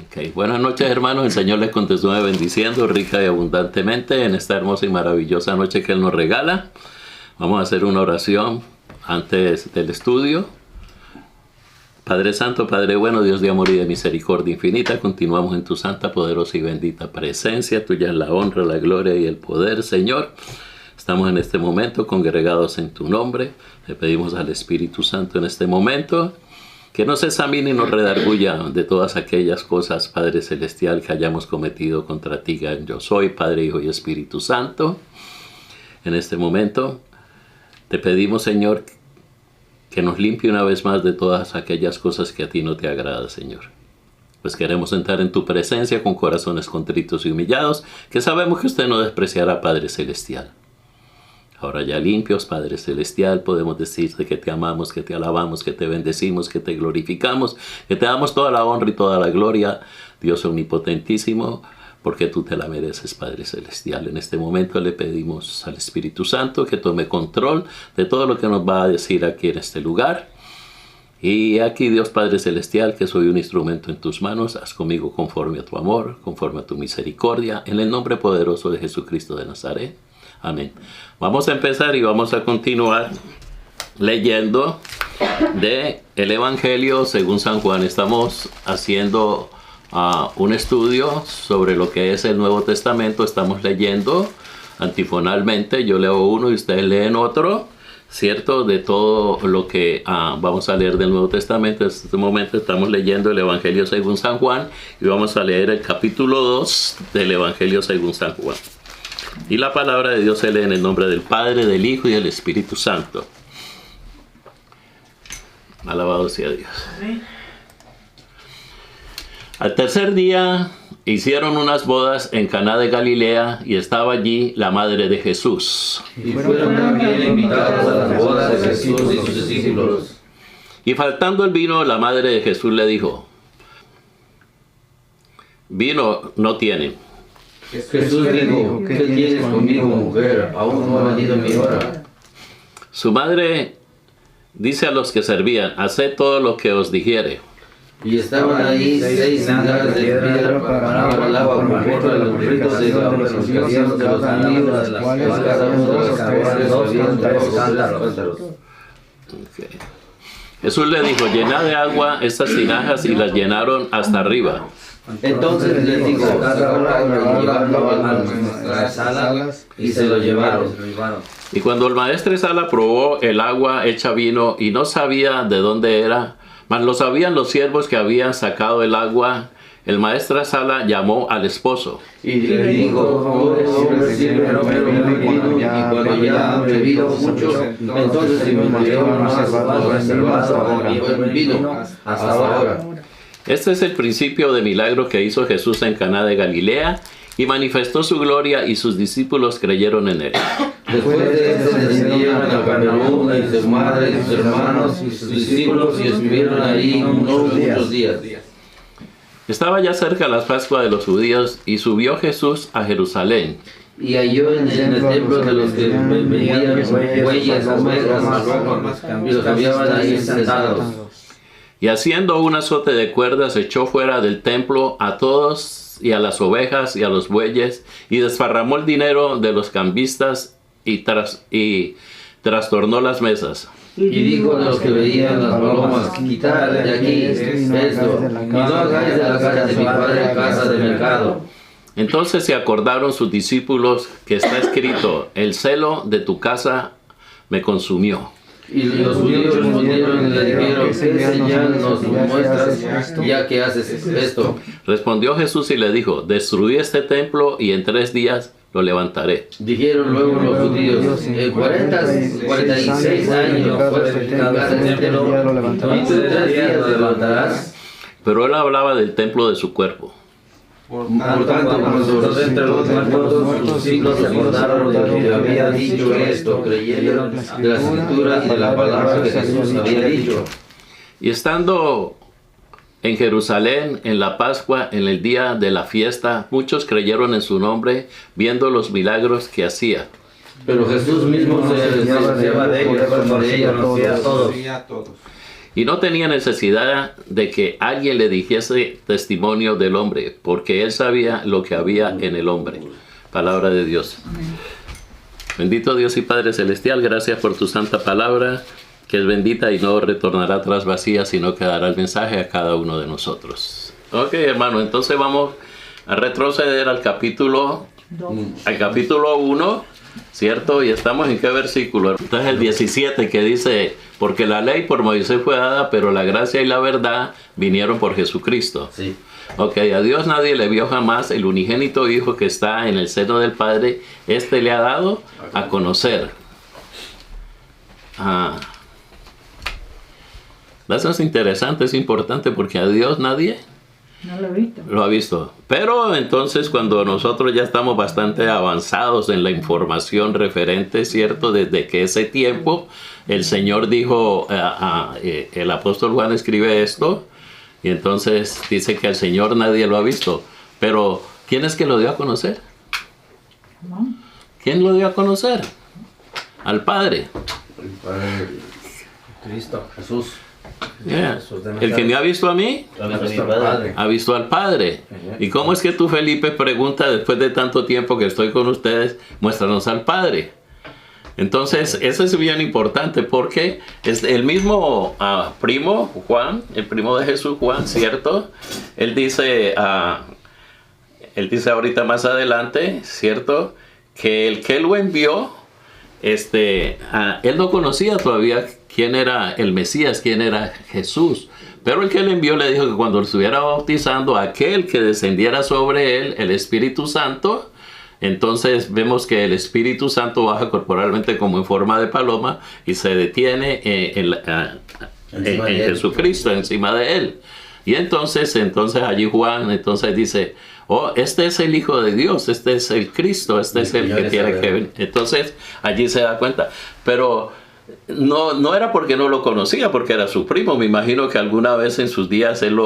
Okay. Buenas noches, hermanos. El Señor les continúe bendiciendo rica y abundantemente en esta hermosa y maravillosa noche que Él nos regala. Vamos a hacer una oración antes del estudio. Padre Santo, Padre bueno, Dios de amor y de misericordia infinita, continuamos en tu santa, poderosa y bendita presencia. Tuya es la honra, la gloria y el poder, Señor. Estamos en este momento congregados en tu nombre. Le pedimos al Espíritu Santo en este momento que nos examine y nos redarguya de todas aquellas cosas, Padre Celestial, que hayamos cometido contra ti. Yo soy, Padre, Hijo y Espíritu Santo. En este momento te pedimos, Señor, que nos limpie una vez más de todas aquellas cosas que a ti no te agrada, Señor. Pues queremos entrar en tu presencia con corazones contritos y humillados, que sabemos que usted no despreciará, Padre Celestial. Ahora ya limpios, Padre Celestial, podemos decirte que te amamos, que te alabamos, que te bendecimos, que te glorificamos, que te damos toda la honra y toda la gloria, Dios omnipotentísimo, porque tú te la mereces, Padre Celestial. En este momento le pedimos al Espíritu Santo que tome control de todo lo que nos va a decir aquí en este lugar. Y aquí, Dios Padre Celestial, que soy un instrumento en tus manos, haz conmigo conforme a tu amor, conforme a tu misericordia, en el nombre poderoso de Jesucristo de Nazaret. Amén. Vamos a empezar y vamos a continuar leyendo de el Evangelio según San Juan. Estamos haciendo un estudio sobre lo que es el Nuevo Testamento. Estamos leyendo antifonalmente. Yo leo uno y ustedes leen otro, ¿cierto? De todo lo que vamos a leer del Nuevo Testamento. En este momento estamos leyendo el Evangelio según San Juan y vamos a leer el capítulo 2 del Evangelio según San Juan. Y la palabra de Dios se lee en el nombre del Padre, del Hijo y del Espíritu Santo. Alabado sea Dios. Al tercer día hicieron unas bodas en Caná de Galilea y estaba allí la madre de Jesús. Y fueron también invitados a las bodas de Jesús y sus discípulos. Y faltando el vino, la madre de Jesús le dijo: vino no tienen. Jesús dijo: ¿qué tienes conmigo, mujer? Aún no ha venido mi hora. Su madre dice a los que servían: haced todo lo que os dijere. Y estaban ahí 6 zincadas de piedra para el agua conforme a los ritos de la organización de los niños, de las cuales cada uno de los cabezas habían 2 cántaros. Jesús le dijo: llenad de agua estas tinajas, y las llenaron hasta arriba. Entonces les dijo: llevarlo a maestresala, y se lo llevaron. Y cuando el maestresala probó el agua hecha vino y no sabía de dónde era, mas lo sabían los siervos que habían sacado el agua, el maestresala llamó al esposo. Y le dijo: hombre, sírveme vino, y cuando ya han bebido mucho, entonces se me dieron más reservado y buen vino hasta ahora. Este es el principio de milagro que hizo Jesús en Caná de Galilea, y manifestó su gloria, y sus discípulos creyeron en él. Después de esto descendieron a Capernaum, y su madre y sus hermanos y sus discípulos, y estuvieron ahí muchos días. Estaba ya cerca la Pascua de los judíos, y subió Jesús a Jerusalén. Y halló en el templo de los que vendían bueyes, ovejas, y los habían ahí sentados. Y haciendo un azote de cuerdas, echó fuera del templo a todos, y a las ovejas y a los bueyes, y desparramó el dinero de los cambistas, y trastornó las mesas. Y dijo a los que veían las palomas: quitad de aquí esto, y no hagáis de la casa de mi padre casa de mercado. Entonces se acordaron sus discípulos que está escrito: el celo de tu casa me consumió. Y los judíos respondieron y le dijeron: ¿qué señal nos muestras, ya que haces esto? Respondió Jesús y le dijo: destruí este templo, y en 3 días lo levantaré. Dijeron luego los judíos: en 46 años fue edificado este templo, y en 3 días lo levantarás. Pero él hablaba del templo de su cuerpo. Por tanto, cuando entre los muertos, sus discípulos se acordaron de que había dicho esto, creyeron de la escritura y de la palabra que Jesús había dicho. Y estando en Jerusalén, en la Pascua, en el día de la fiesta, muchos creyeron en su nombre, viendo los milagros que hacía. Pero Jesús mismo se despreciaba de ellos, como de ellos conocía a todos. Y no tenía necesidad de que alguien le dijese testimonio del hombre, porque él sabía lo que había en el hombre. Palabra de Dios. Amén. Bendito Dios y Padre Celestial, gracias por tu santa palabra, que es bendita y no retornará atrás vacía, sino que dará el mensaje a cada uno de nosotros. Ok, hermano, entonces vamos a retroceder al capítulo 1, ¿cierto? Y estamos en qué versículo. Entonces el 17 que dice, porque la ley por Moisés fue dada, pero la gracia y la verdad vinieron por Jesucristo. Sí. Ok, a Dios nadie le vio jamás, el unigénito Hijo que está en el seno del Padre, este le ha dado a conocer. Eso es interesante, es importante, porque a Dios nadie No lo he visto. lo ha visto. Pero entonces cuando nosotros ya estamos bastante avanzados en la información referente, ¿cierto? Desde que ese tiempo el Señor dijo, el apóstol Juan escribe esto, y entonces dice que al Señor nadie lo ha visto. Pero ¿quién es que lo dio a conocer? Amén. ¿Quién lo dio a conocer? Al Padre. El Padre, Cristo, Jesús. Yeah. El que me ha visto a mí, ha visto al Padre. ¿Y cómo es que tú, Felipe, pregunta después de tanto tiempo que estoy con ustedes, muéstranos al Padre? Entonces, eso es bien importante, porque es el mismo primo, Juan, el primo de Jesús, Juan, ¿cierto? Él dice ahorita más adelante, ¿cierto? Que el que lo envió, él no conocía todavía quién era el Mesías, quién era Jesús. Pero el que le envió le dijo que cuando lo estuviera bautizando, aquel que descendiera sobre él, el Espíritu Santo, entonces vemos que el Espíritu Santo baja corporalmente como en forma de paloma y se detiene en Jesucristo, encima de él. Y entonces allí Juan entonces dice, oh, este es el Hijo de Dios, este es el Cristo, este es el que tiene que venir. Entonces allí se da cuenta. Pero no era porque no lo conocía, porque era su primo. Me imagino que alguna vez en sus días él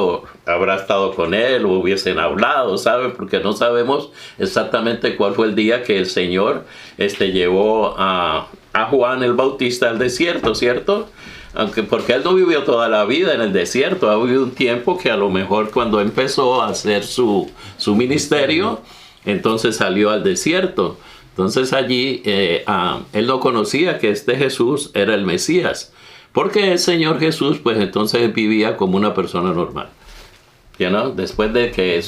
habrá estado con él o hubiesen hablado, ¿sabe? Porque no sabemos exactamente cuál fue el día que el Señor llevó a Juan el Bautista al desierto, ¿cierto? Porque él no vivió toda la vida en el desierto, ha vivido un tiempo que a lo mejor cuando empezó a hacer su ministerio, entonces salió al desierto. Entonces allí él no conocía que este Jesús era el Mesías, porque el Señor Jesús pues entonces vivía como una persona normal. Después de que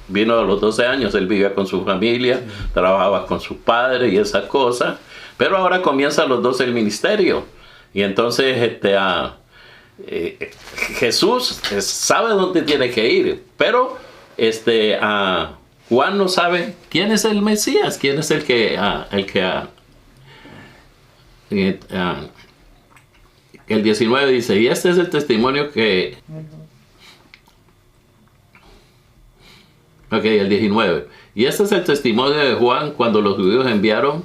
vino a los 12 años, él vivía con su familia, trabajaba con su padre y esas cosas, pero ahora comienza a los 12 el ministerio. Y entonces Jesús sabe dónde tiene que ir, pero Juan no sabe quién es el Mesías, quién es el el 19 dice, y este es el testimonio que... Ok, el 19. Y este es el testimonio de Juan cuando los judíos enviaron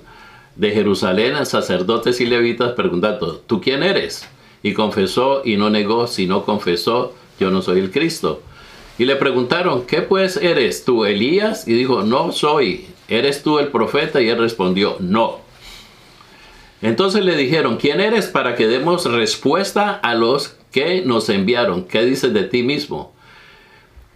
de Jerusalén a sacerdotes y levitas preguntando, ¿tú quién eres? Y confesó y no negó, sino confesó, yo no soy el Cristo. Y le preguntaron, ¿qué pues eres tú, Elías? Y dijo, no soy. ¿Eres tú el profeta? Y él respondió, no. Entonces le dijeron, ¿quién eres para que demos respuesta a los que nos enviaron? ¿Qué dices de ti mismo?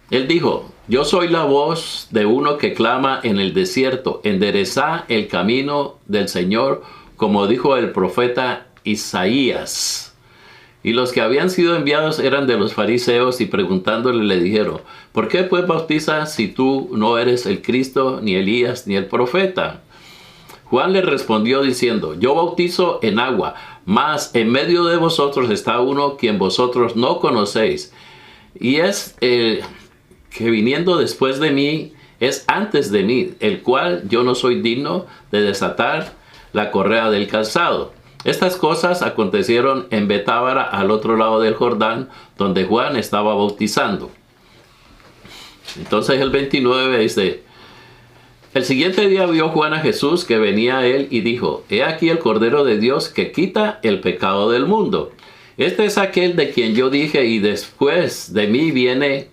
Él dijo, yo soy la voz de uno que clama en el desierto, enderezá el camino del Señor, como dijo el profeta Isaías. Y los que habían sido enviados eran de los fariseos y preguntándole le dijeron, ¿por qué pues bautizas si tú no eres el Cristo, ni Elías, ni el profeta? Juan le respondió diciendo, yo bautizo en agua, mas en medio de vosotros está uno quien vosotros no conocéis. Y es que viniendo después de mí, es antes de mí, el cual yo no soy digno de desatar la correa del calzado. Estas cosas acontecieron en Betábara, al otro lado del Jordán, donde Juan estaba bautizando. Entonces el 29 dice, el siguiente día vio Juan a Jesús que venía a él y dijo, he aquí el Cordero de Dios que quita el pecado del mundo. Este es aquel de quien yo dije, y después de mí viene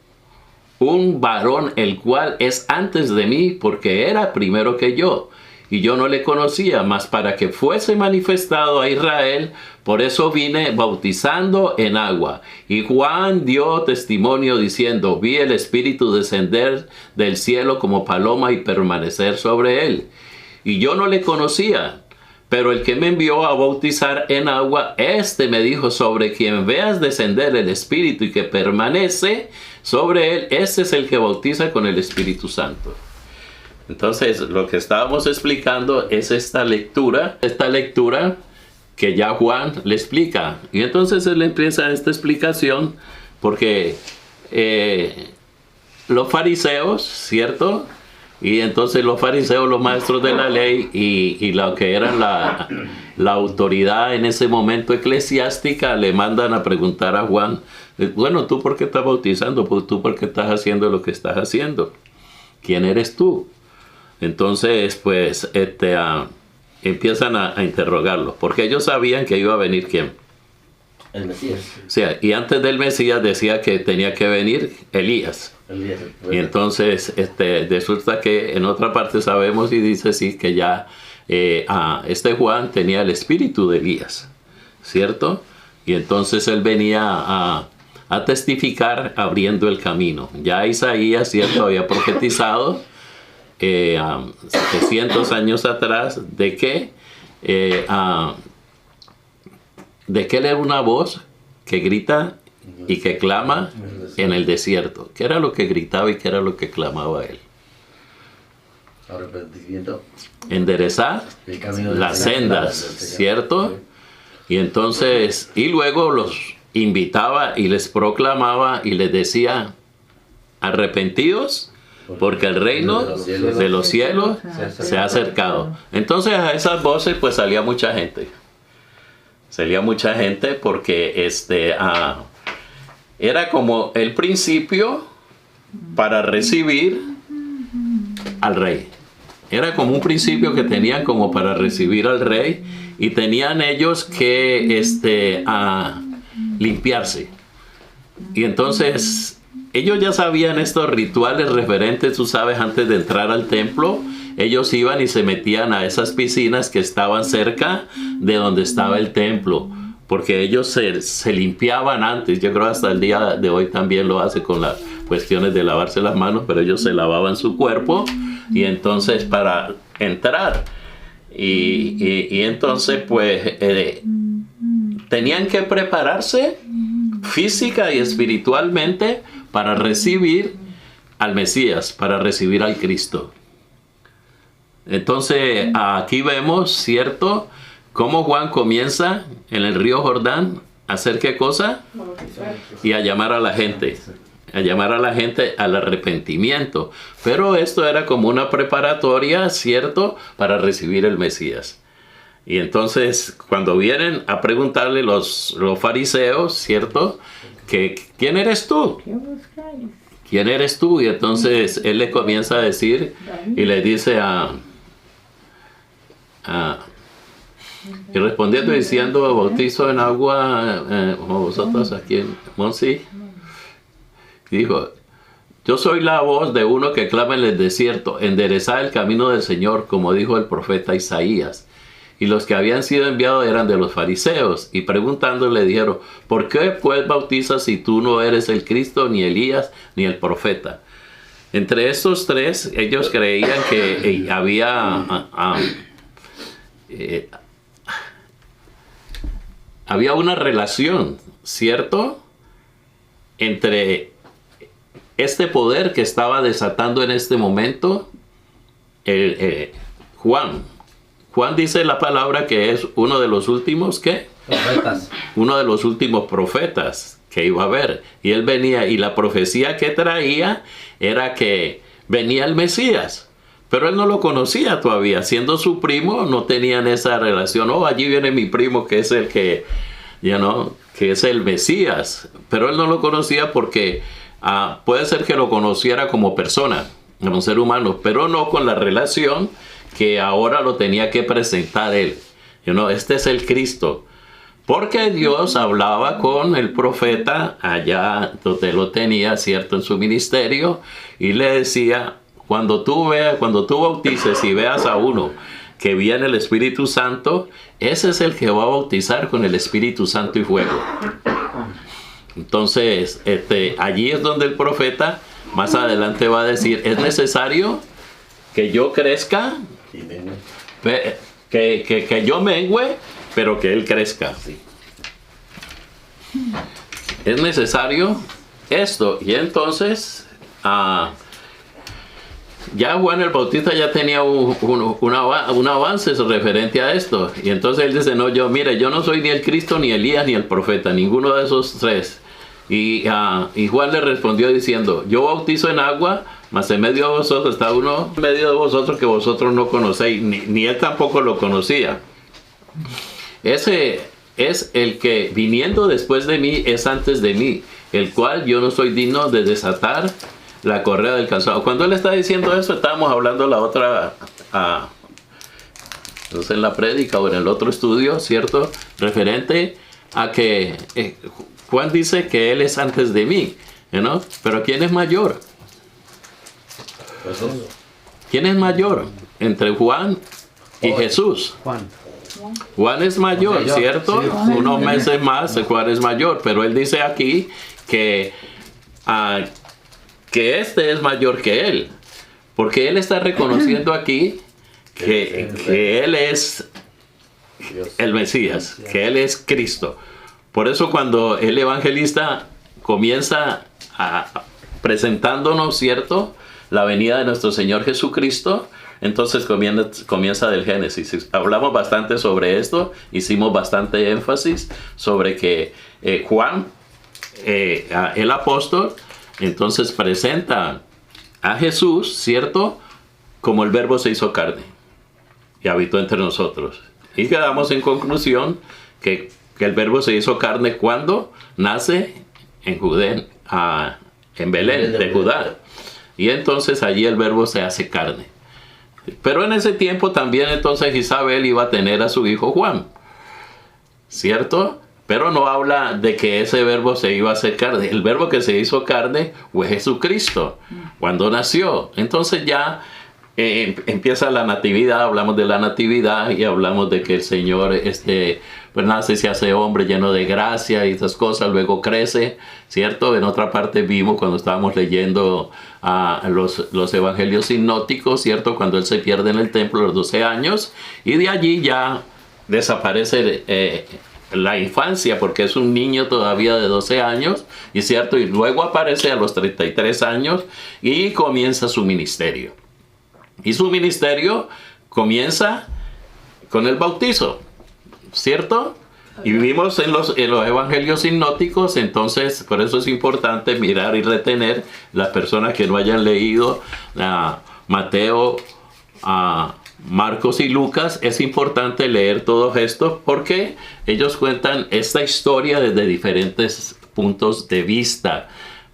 un varón, el cual es antes de mí, porque era primero que yo. y yo no le conocía, mas para que fuese manifestado a Israel, por eso vine bautizando en agua. Y Juan dio testimonio diciendo, vi el Espíritu descender del cielo como paloma y permanecer sobre él. Y yo no le conocía, pero el que me envió a bautizar en agua, este me dijo, sobre quien veas descender el Espíritu y que permanece sobre él, ese es el que bautiza con el Espíritu Santo. Entonces, lo que estábamos explicando es esta lectura que ya Juan le explica. Y entonces él empieza esta explicación porque los fariseos, ¿cierto? Y entonces los fariseos, los maestros de la ley y lo que era la autoridad en ese momento eclesiástica, le mandan a preguntar a Juan, bueno, ¿tú por qué estás bautizando? Pues, ¿tú por qué estás haciendo lo que estás haciendo? ¿Quién eres tú? Entonces, pues, empiezan a interrogarlo, porque ellos sabían que iba a venir ¿quién? El Mesías. O sea, y antes del Mesías decía que tenía que venir Elías. Y entonces, resulta que en otra parte sabemos y dice sí que ya este Juan tenía el espíritu de Elías, ¿cierto? Y entonces él venía a testificar abriendo el camino. Ya Isaías, ¿cierto? Había profetizado 700 años atrás de que él era una voz que grita y que clama en el desierto. ¿Qué era lo que gritaba y qué era lo que clamaba él? Arrepentimiento. Enderezar las sendas, ¿cierto? Y entonces, y luego los invitaba y les proclamaba y les decía, arrepentidos, porque el reino de los cielos se ha acercado. Entonces a esas voces pues salía mucha gente. Salía mucha gente porque era como el principio para recibir al rey. Era como un principio que tenían como para recibir al rey y tenían ellos que limpiarse. Y entonces ellos ya sabían estos rituales referentes, tú sabes, antes de entrar al templo, ellos iban y se metían a esas piscinas que estaban cerca de donde estaba el templo, porque ellos se limpiaban antes. Yo creo hasta el día de hoy también lo hace con las cuestiones de lavarse las manos, pero ellos se lavaban su cuerpo y entonces para entrar y entonces pues tenían que prepararse física y espiritualmente para recibir al Mesías, para recibir al Cristo. Entonces aquí vemos, ¿cierto?, cómo Juan comienza en el río Jordán a hacer qué cosa y a llamar a la gente al arrepentimiento. Pero esto era como una preparatoria, ¿cierto?, para recibir el Mesías. Y entonces cuando vienen a preguntarle los fariseos, ¿cierto?, que ¿quién eres tú? ¿Quién eres tú? Y entonces él le comienza a decir y le dice y respondiendo diciendo, bautizo en agua como vosotros aquí en Monsi. Dijo, yo soy la voz de uno que clama en el desierto, enderezad el camino del Señor, como dijo el profeta Isaías. Y los que habían sido enviados eran de los fariseos, y preguntando le dijeron, ¿por qué pues bautizas si tú no eres el Cristo, ni Elías, ni el profeta? Entre estos tres, ellos creían que había una relación, ¿cierto?, entre este poder que estaba desatando en este momento Juan. Juan dice la palabra que es uno de los últimos, ¿qué? Profetas. Uno de los últimos profetas que iba a haber. Y él venía, y la profecía que traía era que venía el Mesías. Pero él no lo conocía todavía. Siendo su primo, no tenían esa relación. Oh, allí viene mi primo que es el que es el Mesías. Pero él no lo conocía porque puede ser que lo conociera como persona, como ser humano, pero no con la relación que ahora lo tenía que presentar él. Este es el Cristo. Porque Dios hablaba con el profeta allá donde lo tenía, ¿cierto?, en su ministerio, y le decía, cuando tú bautices y veas a uno que viene el Espíritu Santo, ese es el que va a bautizar con el Espíritu Santo y fuego. Entonces, allí es donde el profeta más adelante va a decir, es necesario que yo crezca, que yo mengüe, pero que él crezca. Es necesario esto. Y entonces, ya Juan el Bautista ya tenía un avance referente a esto. Y entonces él dice, no, yo no soy ni el Cristo, ni Elías, ni el profeta, ninguno de esos tres. Y Juan le respondió diciendo, yo bautizo en agua, mas en medio de vosotros está uno en medio de vosotros que vosotros no conocéis, ni él tampoco lo conocía. Ese es el que viniendo después de mí es antes de mí, el cual yo no soy digno de desatar la correa del calzado. Cuando él está diciendo eso, estábamos hablando la otra, entonces en la prédica o en el otro estudio, ¿cierto? Referente a que Juan dice que él es antes de mí, ¿no? Pero ¿quién es mayor? Jesús. ¿Quién es mayor entre Juan y Jesús? Juan es mayor, ¿cierto? Sí, Unos meses más, Juan es mayor, pero él dice aquí que este es mayor que él, porque él está reconociendo aquí que él es el Mesías, que él es Cristo. Por eso cuando el evangelista comienza presentándonos, ¿cierto?, la venida de nuestro Señor Jesucristo, entonces comienza del Génesis. Hablamos bastante sobre esto, hicimos bastante énfasis sobre que Juan, el apóstol, entonces presenta a Jesús, ¿cierto?, como el Verbo se hizo carne y habitó entre nosotros. Y quedamos en conclusión que el Verbo se hizo carne cuando nace en Judea, en Belén, de Judá. Y entonces allí el Verbo se hace carne. Pero en ese tiempo también entonces Isabel iba a tener a su hijo Juan, ¿cierto? Pero no habla de que ese Verbo se iba a hacer carne. El Verbo que se hizo carne fue Jesucristo, cuando nació. Entonces ya empieza la natividad, hablamos de la natividad y hablamos de que el Señor pues nace, se hace hombre lleno de gracia y esas cosas, luego crece, ¿cierto? En otra parte vimos cuando estábamos leyendo los evangelios sinópticos, ¿cierto? Cuando él se pierde en el templo a los 12 años y de allí ya desaparece la infancia porque es un niño todavía de 12 años, y cierto, y luego aparece a los 33 años y comienza su ministerio. Y su ministerio comienza con el bautizo, ¿cierto? Y vivimos en los evangelios sinópticos, entonces por eso es importante mirar y retener las personas que no hayan leído Mateo, Marcos y Lucas. Es importante leer todos estos porque ellos cuentan esta historia desde diferentes puntos de vista.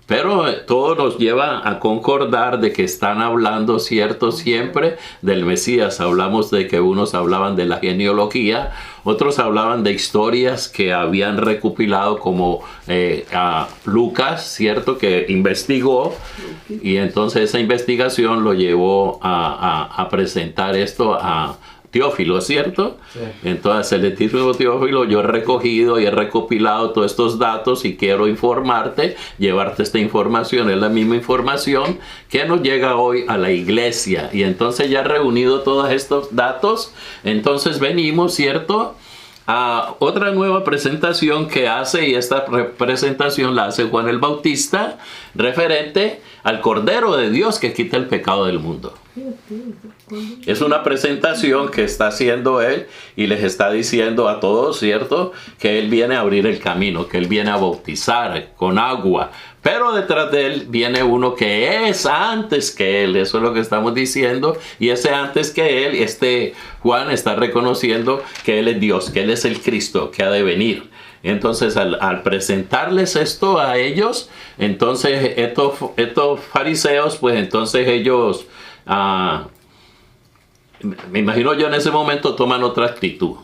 Pero todo nos lleva a concordar de que están hablando, ¿cierto?, siempre del Mesías. Hablamos de que unos hablaban de la genealogía, otros hablaban de historias que habían recopilado como Lucas, ¿cierto?, que investigó, y entonces esa investigación lo llevó a presentar esto a Teófilo, ¿cierto? Sí. Entonces el etísimo Teófilo, yo he recogido y he recopilado todos estos datos y quiero informarte, llevarte esta información, es la misma información que nos llega hoy a la iglesia. Y entonces ya reunido todos estos datos, entonces venimos, ¿cierto?, a otra nueva presentación que hace, y esta presentación la hace Juan el Bautista, referente al Cordero de Dios que quita el pecado del mundo. Es una presentación que está haciendo él y les está diciendo a todos, ¿cierto?, que él viene a abrir el camino, que él viene a bautizar con agua. Pero detrás de él viene uno que es antes que él, eso es lo que estamos diciendo. Y ese antes que él, Juan está reconociendo que él es Dios, que él es el Cristo que ha de venir. Entonces al presentarles esto a ellos, entonces estos fariseos, pues entonces ellos, me imagino yo en ese momento toman otra actitud.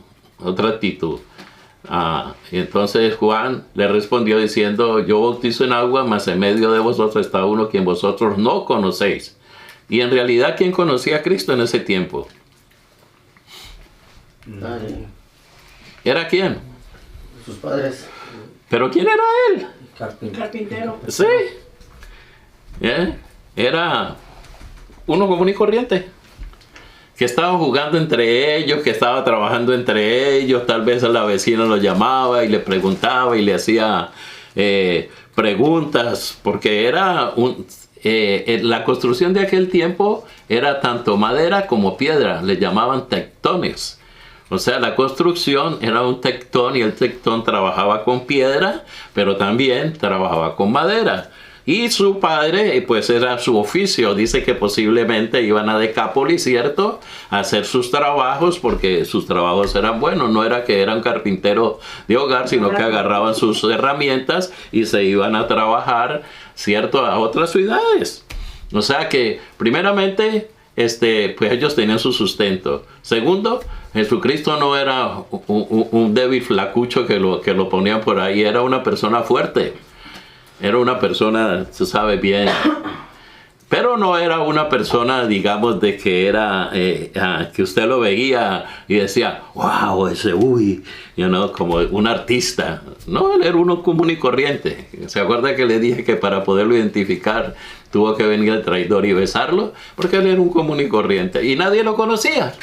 Y entonces Juan le respondió diciendo, yo bautizo en agua, mas en medio de vosotros está uno quien vosotros no conocéis. Y en realidad, ¿quién conocía a Cristo en ese tiempo? Nadie. ¿Era quién? Sus padres. ¿Pero quién era él? Carpintero. Sí. Era uno común y corriente. Que estaba jugando entre ellos, que estaba trabajando entre ellos. Tal vez la vecina lo llamaba y le preguntaba y le hacía preguntas. Porque era la construcción de aquel tiempo era tanto madera como piedra. Le llamaban tectones. O sea, la construcción era un tectón y el tectón trabajaba con piedra, pero también trabajaba con madera. Y su padre, pues era su oficio. Dice que posiblemente iban a Decápolis, ¿cierto?, a hacer sus trabajos, porque sus trabajos eran buenos. No era que eran carpinteros de hogar, sino que agarraban sus herramientas y se iban a trabajar, ¿cierto?, a otras ciudades. O sea que, primeramente, pues ellos tenían su sustento. Segundo, Jesucristo no era un débil flacucho que lo ponían por ahí. Era una persona fuerte. Era una persona, se sabe bien. Pero no era una persona, digamos, de que era, que usted lo veía y decía, wow, ese, uy, como un artista. No, él era uno común y corriente. ¿Se acuerda que le dije que para poderlo identificar tuvo que venir el traidor y besarlo? Porque él era un común y corriente y nadie lo conocía.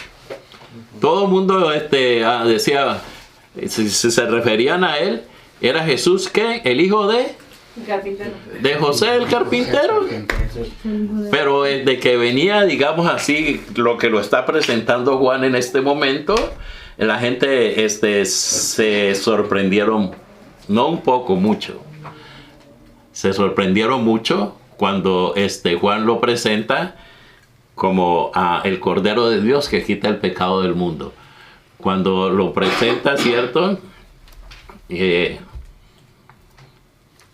Todo el mundo decía, si se referían a él, era Jesús, ¿qué? El hijo de José el carpintero. Pero de que venía, digamos así, lo que lo está presentando Juan en este momento, la gente se sorprendieron, no un poco, mucho. Se sorprendieron mucho cuando Juan lo presenta como el Cordero de Dios que quita el pecado del mundo. Cuando lo presenta, ¿cierto?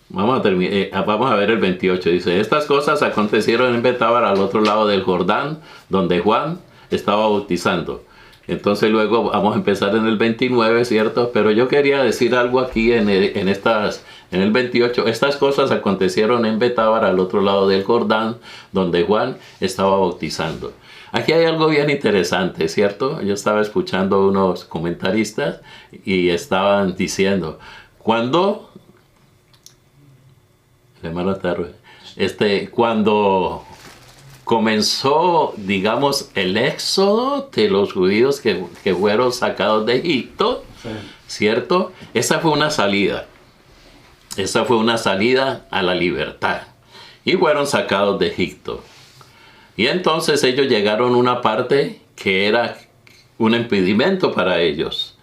Vamos a ver el 28. Dice, estas cosas acontecieron en Betábara, al otro lado del Jordán, donde Juan estaba bautizando. Entonces luego vamos a empezar en el 29, ¿cierto? Pero yo quería decir algo aquí en el 28. Estas cosas acontecieron en Betábara, al otro lado del Jordán, donde Juan estaba bautizando. Aquí hay algo bien interesante, ¿cierto? Yo estaba escuchando unos comentaristas y estaban diciendo, cuando comenzó, digamos, el éxodo de los judíos que fueron sacados de Egipto, sí, ¿cierto? Esa fue una salida. Esa fue una salida a la libertad. Y fueron sacados de Egipto. Y entonces ellos llegaron a una parte que era un impedimento para ellos.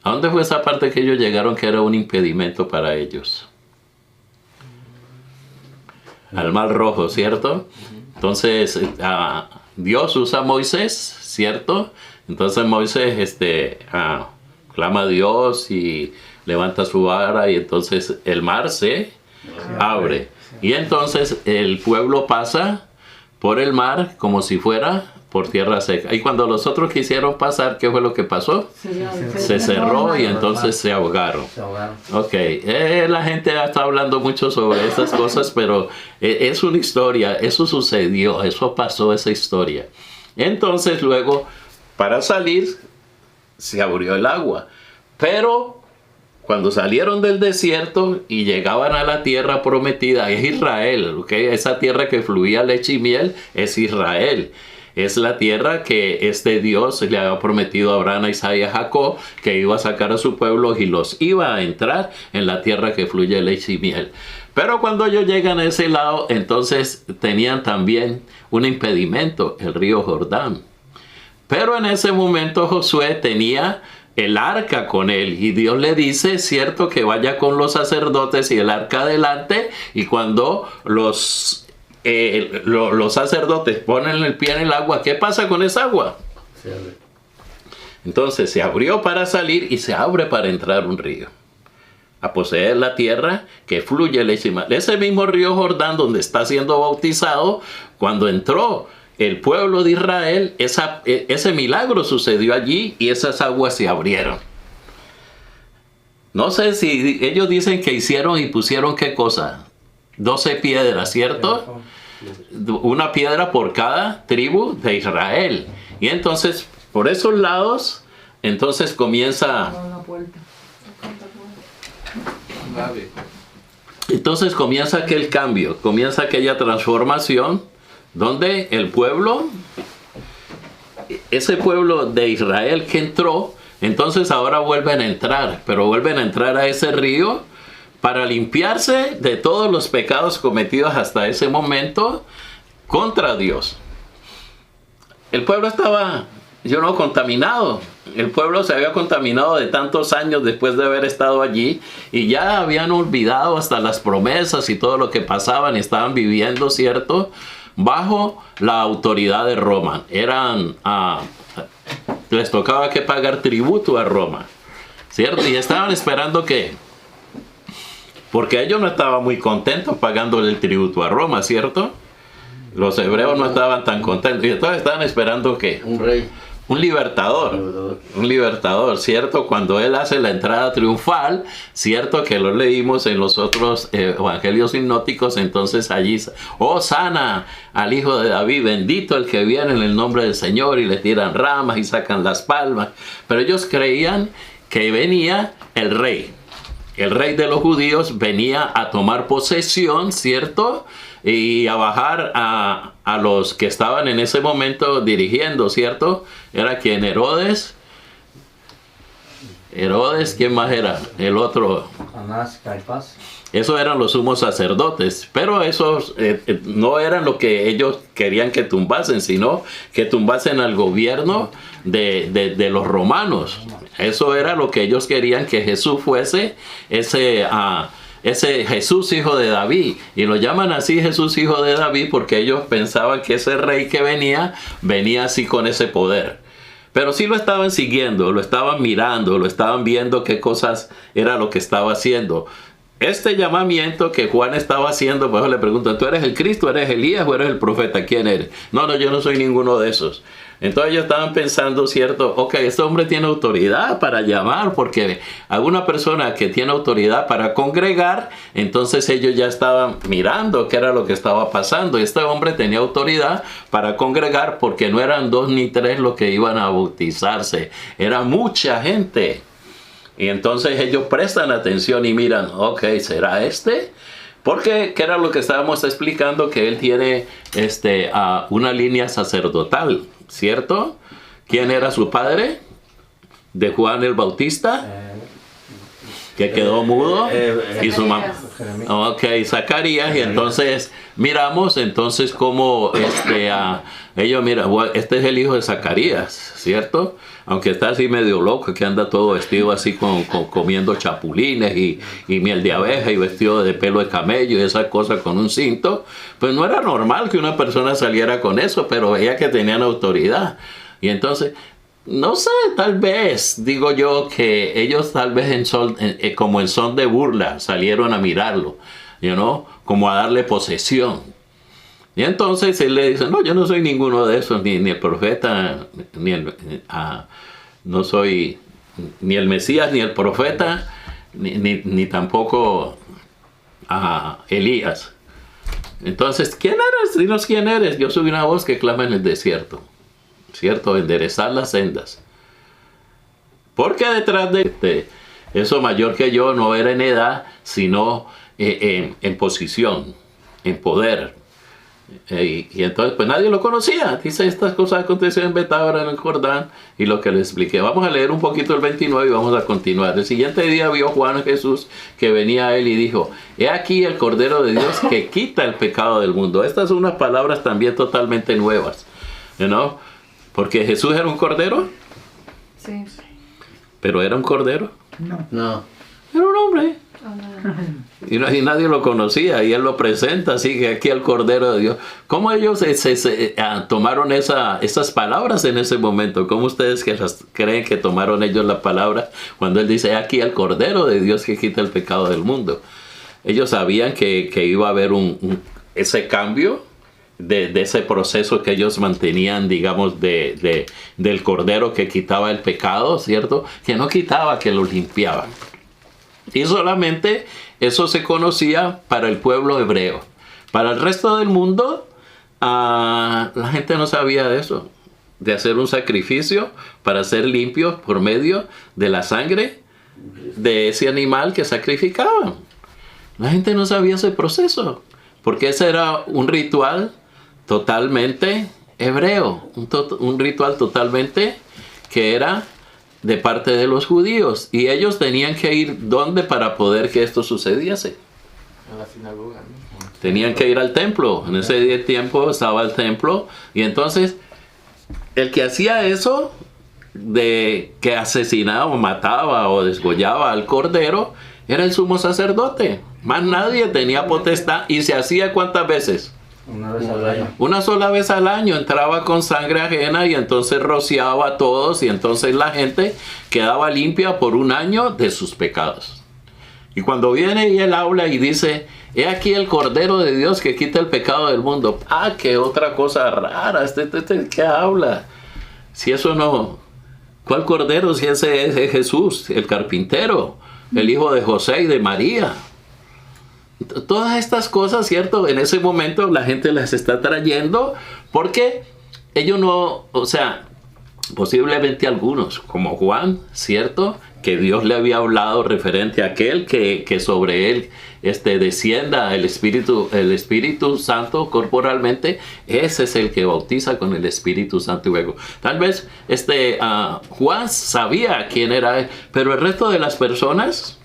¿A dónde fue esa parte que ellos llegaron que era un impedimento para ellos? Al Mar Rojo, ¿cierto? Entonces, Dios usa a Moisés, ¿cierto? Entonces Moisés clama a Dios y levanta su vara y entonces el mar se abre. Y entonces el pueblo pasa por el mar como si fuera por tierra seca. Y cuando los otros quisieron pasar, ¿qué fue lo que pasó? Se cerró y entonces se ahogaron. Ok, la gente está hablando mucho sobre estas cosas, pero es una historia, eso sucedió, eso pasó, esa historia. Entonces luego, para salir, se abrió el agua. Pero cuando salieron del desierto y llegaban a la tierra prometida, es Israel, ¿ok? Esa tierra que fluía leche y miel es Israel. Es la tierra que Dios le había prometido a Abraham, a Isaac y a Jacob, que iba a sacar a su pueblo y los iba a entrar en la tierra que fluye leche y miel. Pero cuando ellos llegan a ese lado, entonces tenían también un impedimento, el río Jordán. Pero en ese momento Josué tenía el arca con él y Dios le dice, cierto, que vaya con los sacerdotes y el arca adelante, y cuando los sacerdotes ponen el pie en el agua, ¿qué pasa con esa agua? Se abre. Entonces se abrió para salir y se abre para entrar un río a poseer la tierra que fluye leche y miel. Ese mismo río Jordán donde está siendo bautizado, cuando entró el pueblo de Israel, ese milagro sucedió allí y esas aguas se abrieron. No sé si ellos dicen que hicieron y pusieron qué cosa, 12 piedras, ¿cierto? una piedra por cada tribu de Israel. Y entonces, por esos lados, entonces comienza... Una puerta. Entonces comienza aquel cambio, comienza aquella transformación donde el pueblo, ese pueblo de Israel que entró, entonces ahora vuelven a entrar, pero vuelven a entrar a ese río para limpiarse de todos los pecados cometidos hasta ese momento contra Dios. El pueblo estaba, contaminado. El pueblo se había contaminado de tantos años después de haber estado allí y ya habían olvidado hasta las promesas y todo lo que pasaban y estaban viviendo, ¿cierto?, bajo la autoridad de Roma. Les tocaba que pagar tributo a Roma, ¿cierto? Y estaban esperando que, porque ellos no estaban muy contentos pagándole el tributo a Roma, ¿cierto? Los hebreos no estaban tan contentos y entonces estaban esperando que Un rey. un libertador, ¿cierto? Cuando él hace la entrada triunfal, ¿cierto? Que lo leímos en los otros evangelios sinópticos, entonces allí, oh, sana al hijo de David, bendito el que viene en el nombre del Señor, y le tiran ramas y sacan las palmas. Pero ellos creían que venía el rey de los judíos, venía a tomar posesión, ¿cierto?, y a bajar a los que estaban en ese momento dirigiendo, ¿cierto? Era quien Herodes, ¿quién más era? El otro. Anás, Caifás. Esos eran los sumos sacerdotes, pero esos no eran lo que ellos querían que tumbasen, sino que tumbasen al gobierno de los romanos. Eso era lo que ellos querían, que Jesús fuese ese Jesús hijo de David, y lo llaman así Jesús hijo de David porque ellos pensaban que ese rey que venía así con ese poder. Pero sí lo estaban siguiendo, lo estaban mirando, lo estaban viendo qué cosas era lo que estaba haciendo. Este llamamiento que Juan estaba haciendo, pues le preguntan, ¿tú eres el Cristo, eres Elías o eres el profeta? ¿Quién eres? No, yo no soy ninguno de esos. Entonces ellos estaban pensando, ¿cierto? Ok, este hombre tiene autoridad para llamar, porque alguna persona que tiene autoridad para congregar, entonces ellos ya estaban mirando qué era lo que estaba pasando. Este hombre tenía autoridad para congregar porque no eran 2 ni 3 los que iban a bautizarse, era mucha gente. Y entonces ellos prestan atención y miran, ok, ¿será este? Porque, ¿qué era lo que estábamos explicando? Que él tiene una línea sacerdotal, ¿cierto? ¿Quién era su padre? De Juan el Bautista, que quedó mudo, y su mamá. Ok, Zacarías, y entonces miramos entonces cómo ellos miran, este es el hijo de Zacarías, ¿cierto? Aunque está así medio loco, que anda todo vestido así comiendo chapulines y miel de abeja y vestido de pelo de camello y esas cosas con un cinto, pues no era normal que una persona saliera con eso, pero veía que tenían autoridad. Y entonces, no sé, tal vez, digo yo, que ellos tal vez como en son de burla salieron a mirarlo, como a darle posesión. Y entonces él le dice, no, yo no soy ninguno de esos, ni el profeta, no soy ni el Mesías, ni el profeta, ni tampoco Elías. Entonces, ¿quién eres? Dinos quién eres. Yo soy una voz que clama en el desierto, ¿cierto? Enderezar las sendas. Porque detrás de eso mayor que yo no era en edad, sino en posición, en poder. Y entonces pues nadie lo conocía. Dice, estas cosas acontecieron en Betábara, en el Jordán, y lo que les expliqué. Vamos a leer un poquito el 29 y vamos a continuar. El siguiente día vio Juan a Jesús que venía a él y dijo, he aquí el Cordero de Dios que quita el pecado del mundo. Estas son unas palabras también totalmente nuevas, ¿no? Porque Jesús era un cordero. Sí. Pero era un cordero. No. Era un hombre. Y nadie lo conocía, y él lo presenta así, que aquí el Cordero de Dios. ¿Cómo ellos tomaron esas palabras en ese momento? ¿Cómo ustedes creen que tomaron ellos las palabras cuando él dice, aquí el Cordero de Dios que quita el pecado del mundo? Ellos sabían que iba a haber ese cambio de ese proceso que ellos mantenían, digamos, del Cordero que quitaba el pecado, ¿cierto? Que no quitaba, que lo limpiaba. Y solamente eso se conocía para el pueblo hebreo. Para el resto del mundo, la gente no sabía de eso, de hacer un sacrificio para ser limpios por medio de la sangre de ese animal que sacrificaban. La gente no sabía ese proceso, porque ese era un ritual totalmente hebreo, un ritual totalmente que era de parte de los judíos, y ellos tenían que ir ¿dónde para poder que esto sucediese? A la sinagoga, ¿no? Tenían que ir al templo. En ese tiempo estaba el templo, y entonces el que hacía eso, de que asesinaba o mataba o desgollaba al cordero, era el sumo sacerdote. Más nadie tenía potestad, y se hacía ¿cuántas veces? Una vez al año. Una sola vez al año. Entraba con sangre ajena y entonces rociaba a todos, y entonces la gente quedaba limpia por un año de sus pecados. Y cuando viene y él habla y dice, he aquí el Cordero de Dios que quita el pecado del mundo. Qué otra cosa rara, ¿qué habla? Si eso no, ¿cuál Cordero? Si ese es Jesús, el carpintero, el hijo de José y de María. Todas estas cosas, ¿cierto? En ese momento la gente las está trayendo porque ellos no, o sea, posiblemente algunos, como Juan, ¿cierto? Que Dios le había hablado referente a aquel que sobre él descienda el Espíritu Santo corporalmente. Ese es el que bautiza con el Espíritu Santo y fuego. Tal vez Juan sabía quién era él, pero el resto de las personas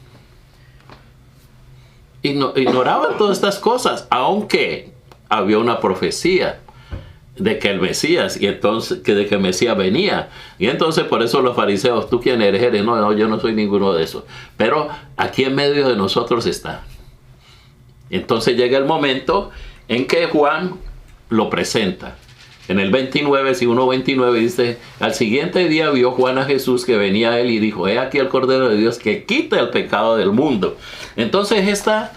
ignoraban todas estas cosas, aunque había una profecía de que el Mesías, y entonces de que el Mesías venía, y entonces por eso los fariseos, ¿tú quién eres? No, yo no soy ninguno de esos, pero aquí en medio de nosotros está. Entonces llega el momento en que Juan lo presenta. En el 29, si 1:29 dice, al siguiente día vio Juan a Jesús que venía a él y dijo, he aquí el Cordero de Dios que quita el pecado del mundo. Entonces esta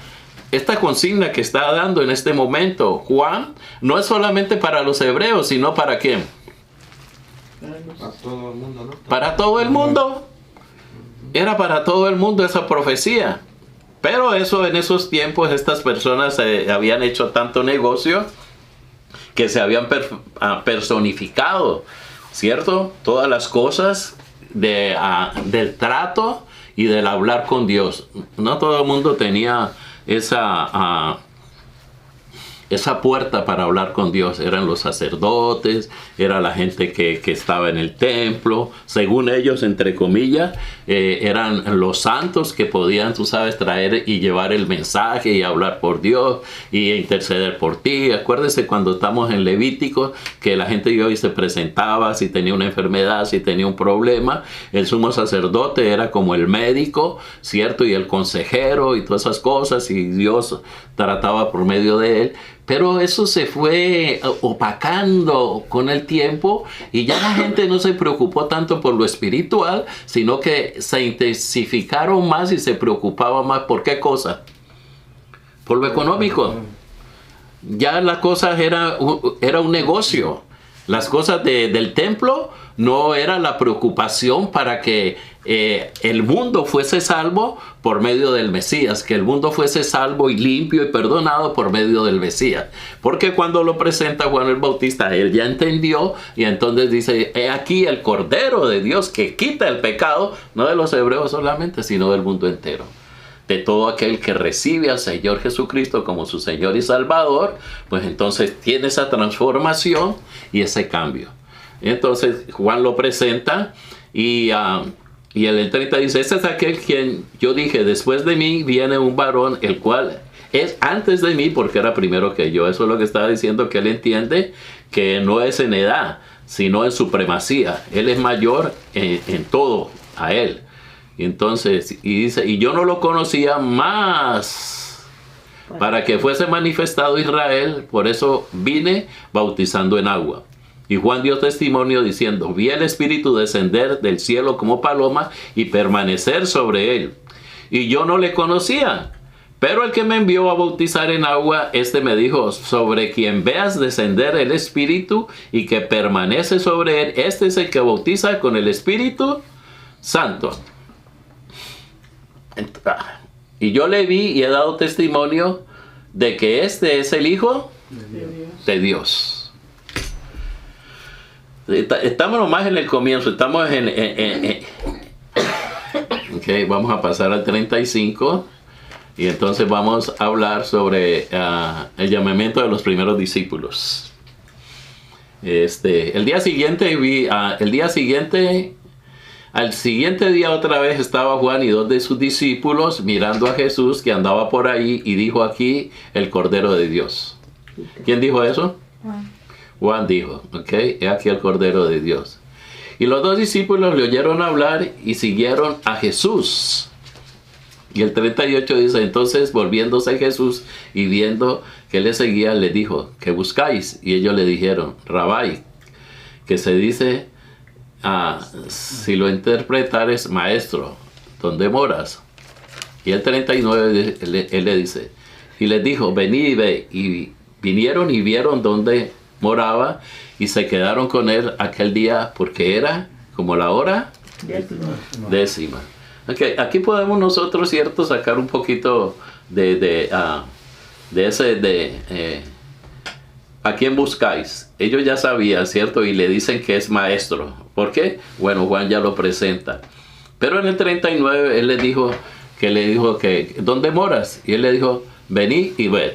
consigna que está dando en este momento Juan no es solamente para los hebreos, sino para ¿quién? Para todo el mundo, ¿no? Para todo el mundo. Era para todo el mundo esa profecía. Pero en esos tiempos estas personas habían hecho tanto negocio que se habían personificado, ¿cierto? Todas las cosas del trato y del hablar con Dios. No todo el mundo tenía esa puerta para hablar con Dios. Eran los sacerdotes, era la gente que estaba en el templo, según ellos, entre comillas, eran los santos que podían, tú sabes, traer y llevar el mensaje y hablar por Dios y interceder por ti. Acuérdese cuando estamos en Levítico, que la gente de hoy se presentaba si tenía una enfermedad, si tenía un problema. El sumo sacerdote era como el médico, ¿cierto? Y el consejero y todas esas cosas, y Dios trataba por medio de él. Pero eso se fue opacando con el tiempo, y ya la gente no se preocupó tanto por lo espiritual, sino que se intensificaron más y se preocupaba más. ¿Por qué cosa? Por lo económico. Ya las cosas era un negocio. Las cosas del templo no era la preocupación para que el mundo fuese salvo por medio del Mesías, que el mundo fuese salvo y limpio y perdonado por medio del Mesías. Porque cuando lo presenta Juan el Bautista, él ya entendió, y entonces dice, he aquí el Cordero de Dios que quita el pecado, no de los hebreos solamente, sino del mundo entero. De todo aquel que recibe al Señor Jesucristo como su Señor y Salvador, pues entonces tiene esa transformación y ese cambio. Entonces Juan lo presenta, y el 30 dice, este es aquel quien yo dije, después de mí viene un varón, el cual es antes de mí porque era primero que yo. Eso es lo que estaba diciendo, que él entiende que no es en edad, sino en supremacía. Él es mayor en todo a él. Y entonces, dice, y yo no lo conocía más para que fuese manifestado Israel, por eso vine bautizando en agua. Y Juan dio testimonio diciendo, vi el Espíritu descender del cielo como paloma y permanecer sobre él. Y yo no le conocía, pero el que me envió a bautizar en agua, me dijo, sobre quien veas descender el Espíritu y que permanece sobre él, este es el que bautiza con el Espíritu Santo. Y yo le vi y he dado testimonio de que este es el Hijo De Dios. de Dios. Estamos nomás en el comienzo, estamos Ok, vamos a pasar al 35 y entonces vamos a hablar sobre el llamamiento de los primeros discípulos. El día siguiente al siguiente día otra vez estaba Juan y 2 de sus discípulos mirando a Jesús que andaba por ahí y dijo: aquí el Cordero de Dios. ¿Quién dijo eso? Juan dijo, ok, he aquí el Cordero de Dios. Y los 2 discípulos le oyeron hablar y siguieron a Jesús. Y el 38 dice: entonces volviéndose a Jesús y viendo que le seguía, le dijo: ¿qué buscáis? Y ellos le dijeron: Rabai, que se dice, si lo interpretares, maestro, ¿dónde moras? Y el 39 él le dice, y les dijo: venid y ve. Y vinieron y vieron dónde moraba y se quedaron con él aquel día, porque era como la hora décima. Okay, aquí podemos nosotros, cierto, sacar un poquito de ¿a quién buscáis? Ellos ya sabían, cierto, y le dicen que es maestro. ¿Por qué? Bueno, Juan ya lo presenta. Pero en el 39 él le dijo que ¿dónde moras? Y él le dijo: venid y ved.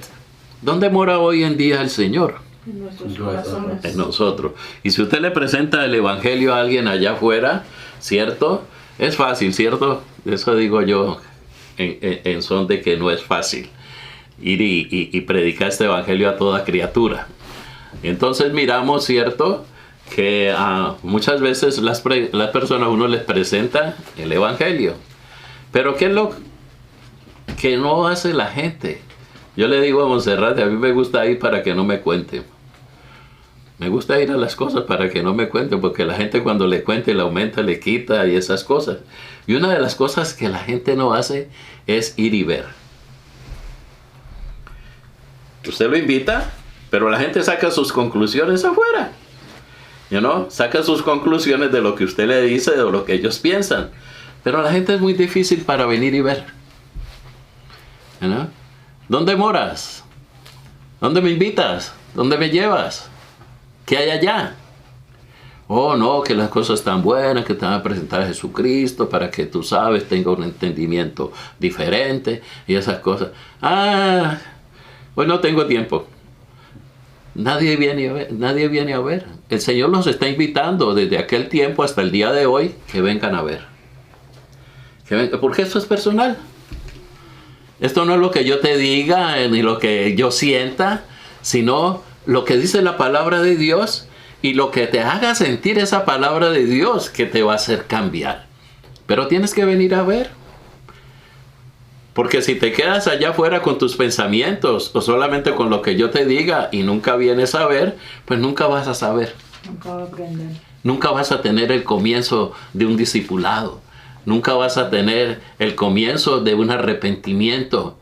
¿Dónde mora hoy en día el Señor? En nuestros corazones. En nosotros. Y si usted le presenta el evangelio a alguien allá afuera, ¿cierto? Es fácil, ¿cierto? Eso digo yo en son de que no es fácil ir y predicar este evangelio a toda criatura. Entonces miramos, ¿cierto? Que muchas veces las personas, uno les presenta el evangelio. Pero ¿qué es lo que no hace la gente? Yo le digo a Montserrat, a mí me gusta ir para que no me cuenten. Me gusta ir a las cosas para que no me cuenten, porque la gente cuando le cuente le aumenta, le quita y esas cosas. Y una de las cosas que la gente no hace es ir y ver. Usted lo invita, pero la gente saca sus conclusiones afuera. Saca sus conclusiones de lo que usted le dice, de lo que ellos piensan. Pero la gente es muy difícil para venir y ver. ¿Dónde moras? ¿Dónde me invitas? ¿Dónde me llevas? ¿Qué hay allá? Oh, no, que las cosas están buenas, que te van a presentar a Jesucristo para que tú sabes, tenga un entendimiento diferente y esas cosas. Hoy no tengo tiempo. Nadie viene a ver. El Señor los está invitando desde aquel tiempo hasta el día de hoy que vengan a ver. Porque esto es personal. Esto no es lo que yo te diga ni lo que yo sienta, sino lo que dice la palabra de Dios y lo que te haga sentir esa palabra de Dios que te va a hacer cambiar. Pero tienes que venir a ver. Porque si te quedas allá afuera con tus pensamientos o solamente con lo que yo te diga y nunca vienes a ver, pues nunca vas a saber. Nunca va a aprender. Nunca vas a tener el comienzo de un discipulado. Nunca vas a tener el comienzo de un arrepentimiento.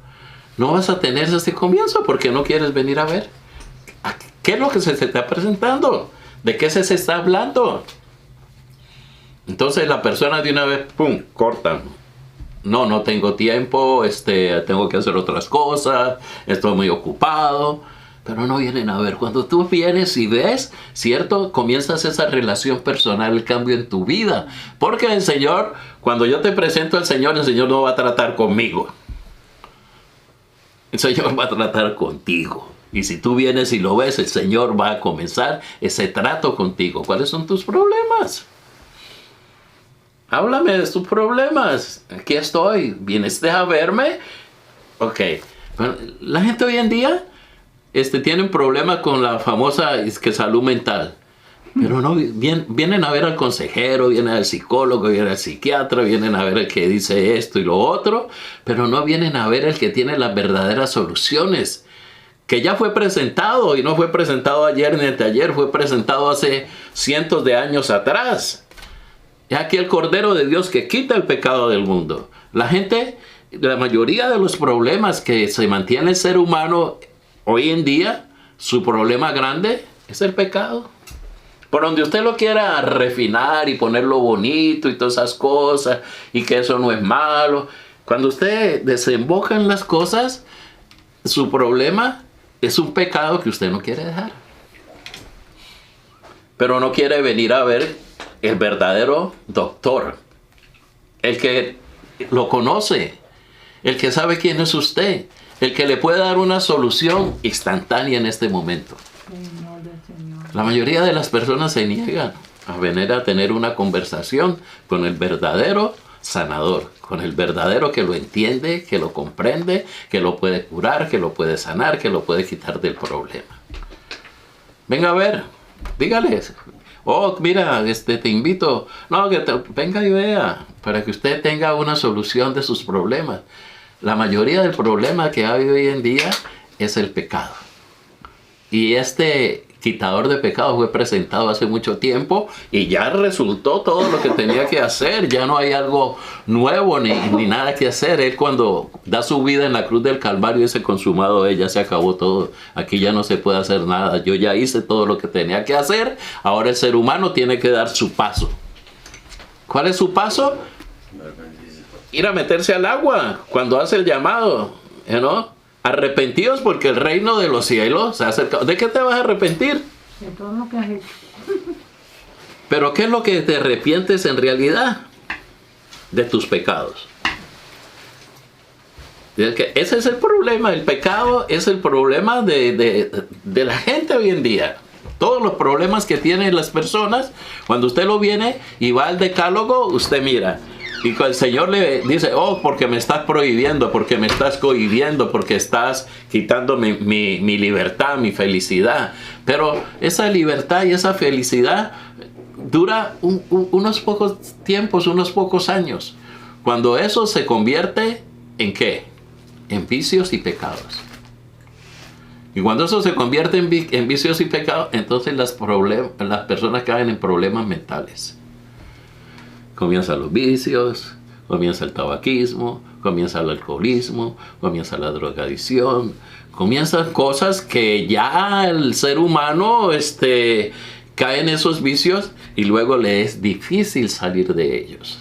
No vas a tener ese comienzo porque no quieres venir a ver. ¿Qué es lo que se está presentando? ¿De qué se está hablando? Entonces la persona de una vez, ¡pum!, corta. No tengo tiempo, tengo que hacer otras cosas, estoy muy ocupado. Pero no vienen a ver. Cuando tú vienes y ves, ¿cierto? Comienzas esa relación personal, el cambio en tu vida. Porque el Señor, cuando yo te presento al Señor, el Señor no va a tratar conmigo. El Señor va a tratar contigo. Y si tú vienes y lo ves, el Señor va a comenzar ese trato contigo. ¿Cuáles son tus problemas? Háblame de tus problemas. Aquí estoy. ¿Vienes a verme? Ok. Bueno, la gente hoy en día tienen problemas con la famosa salud mental. Pero no vienen a ver al consejero, vienen al psicólogo, vienen al psiquiatra, vienen a ver el que dice esto y lo otro, pero no vienen a ver el que tiene las verdaderas soluciones. Que ya fue presentado, y no fue presentado ayer ni anteayer, fue presentado hace cientos de años atrás. Es aquí el Cordero de Dios que quita el pecado del mundo. La mayoría de los problemas que se mantiene el ser humano hoy en día, su problema grande es el pecado. Por donde usted lo quiera refinar y ponerlo bonito y todas esas cosas, y que eso no es malo, cuando usted desemboca en las cosas, su problema es un pecado que usted no quiere dejar. Pero no quiere venir a ver el verdadero doctor, el que lo conoce, el que sabe quién es usted, el que le puede dar una solución instantánea en este momento. Señor del Señor. La mayoría de las personas se niegan a venir a tener una conversación con el verdadero sanador, con el verdadero que lo entiende, que lo comprende, que lo puede curar, que lo puede sanar, que lo puede quitar del problema. Venga a ver, dígales. Oh, mira, te invito. No, venga y vea, para que usted tenga una solución de sus problemas. La mayoría del problema que hay hoy en día es el pecado. Y este quitador de pecado fue presentado hace mucho tiempo y ya resultó todo lo que tenía que hacer. Ya no hay algo nuevo ni nada que hacer. Él cuando da su vida en la cruz del Calvario dice consumado, ya se acabó todo. Aquí ya no se puede hacer nada. Yo ya hice todo lo que tenía que hacer. Ahora el ser humano tiene que dar su paso. ¿Cuál es su paso? Ir a meterse al agua cuando hace el llamado, ¿no? Arrepentidos porque el reino de los cielos se ha acercado. ¿De qué te vas a arrepentir? De todo lo que has hecho. Pero ¿qué es lo que te arrepientes en realidad? De tus pecados. Ese es el problema. El pecado es el problema de la gente hoy en día. Todos los problemas que tienen las personas, cuando usted lo viene y va al decálogo, usted mira. Y el Señor le dice, oh, porque me estás prohibiendo, porque me estás cohibiendo, porque estás quitando mi libertad, mi felicidad. Pero esa libertad y esa felicidad dura unos pocos tiempos, unos pocos años. Cuando eso se convierte ¿en qué? En vicios y pecados. Y cuando eso se convierte en vicios y pecados, entonces las personas caen en problemas mentales. Comienzan los vicios, comienza el tabaquismo, comienza el alcoholismo, comienza la drogadicción, comienzan cosas que ya el ser humano cae en esos vicios y luego le es difícil salir de ellos.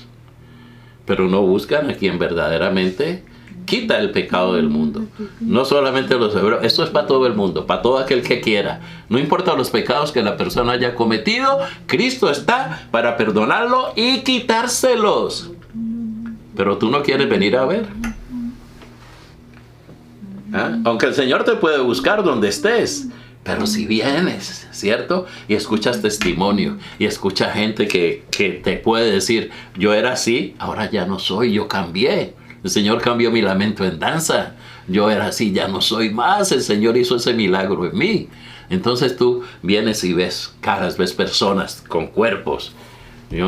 Pero no buscan a quien verdaderamente quita el pecado del mundo. No solamente los hebreos, esto es para todo el mundo, para todo aquel que quiera. No importa los pecados que la persona haya cometido, Cristo está para perdonarlo y quitárselos. Pero tú no quieres venir a ver. ¿Ah? Aunque el Señor te puede buscar donde estés, pero si vienes, ¿cierto? Y escuchas testimonio, y escuchas gente que te puede decir, yo era así, ahora ya no soy, yo cambié. El Señor cambió mi lamento en danza. Yo era así, ya no soy más. El Señor hizo ese milagro en mí. Entonces tú vienes y ves caras, ves personas con cuerpos,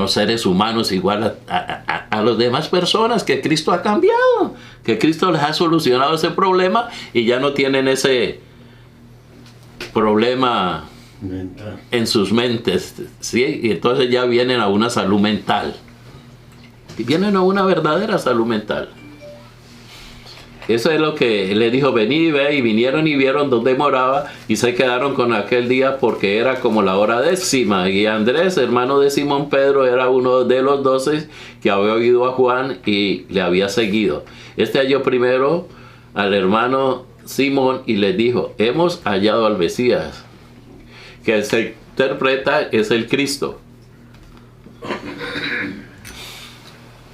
seres humanos igual a las demás personas que Cristo ha cambiado, que Cristo les ha solucionado ese problema y ya no tienen ese problema en sus mentes, ¿sí? Y entonces ya vienen a una salud mental. Vienen a una verdadera salud mental. Eso es lo que le dijo, venid, ve, y vinieron y vieron dónde moraba y se quedaron con aquel día porque era como la hora 10. Y Andrés, hermano de Simón Pedro, era uno de los 12 que había oído a Juan y le había seguido. Halló primero al hermano Simón y le dijo, hemos hallado al Mesías, que se interpreta es el Cristo.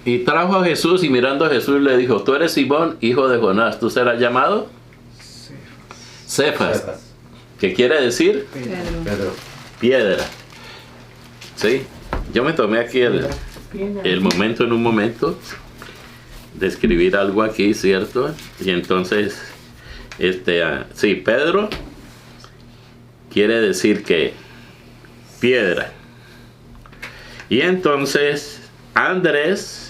Y trajo a Jesús y mirando a Jesús le dijo, tú eres Simón, hijo de Jonás, ¿tú serás llamado? Cefas. ¿Qué quiere decir? Pedro. Piedra. ¿Sí? Yo me tomé aquí el momento en un momento de escribir algo aquí, ¿cierto? Y entonces, sí, Pedro quiere decir que piedra. Y entonces, Andrés,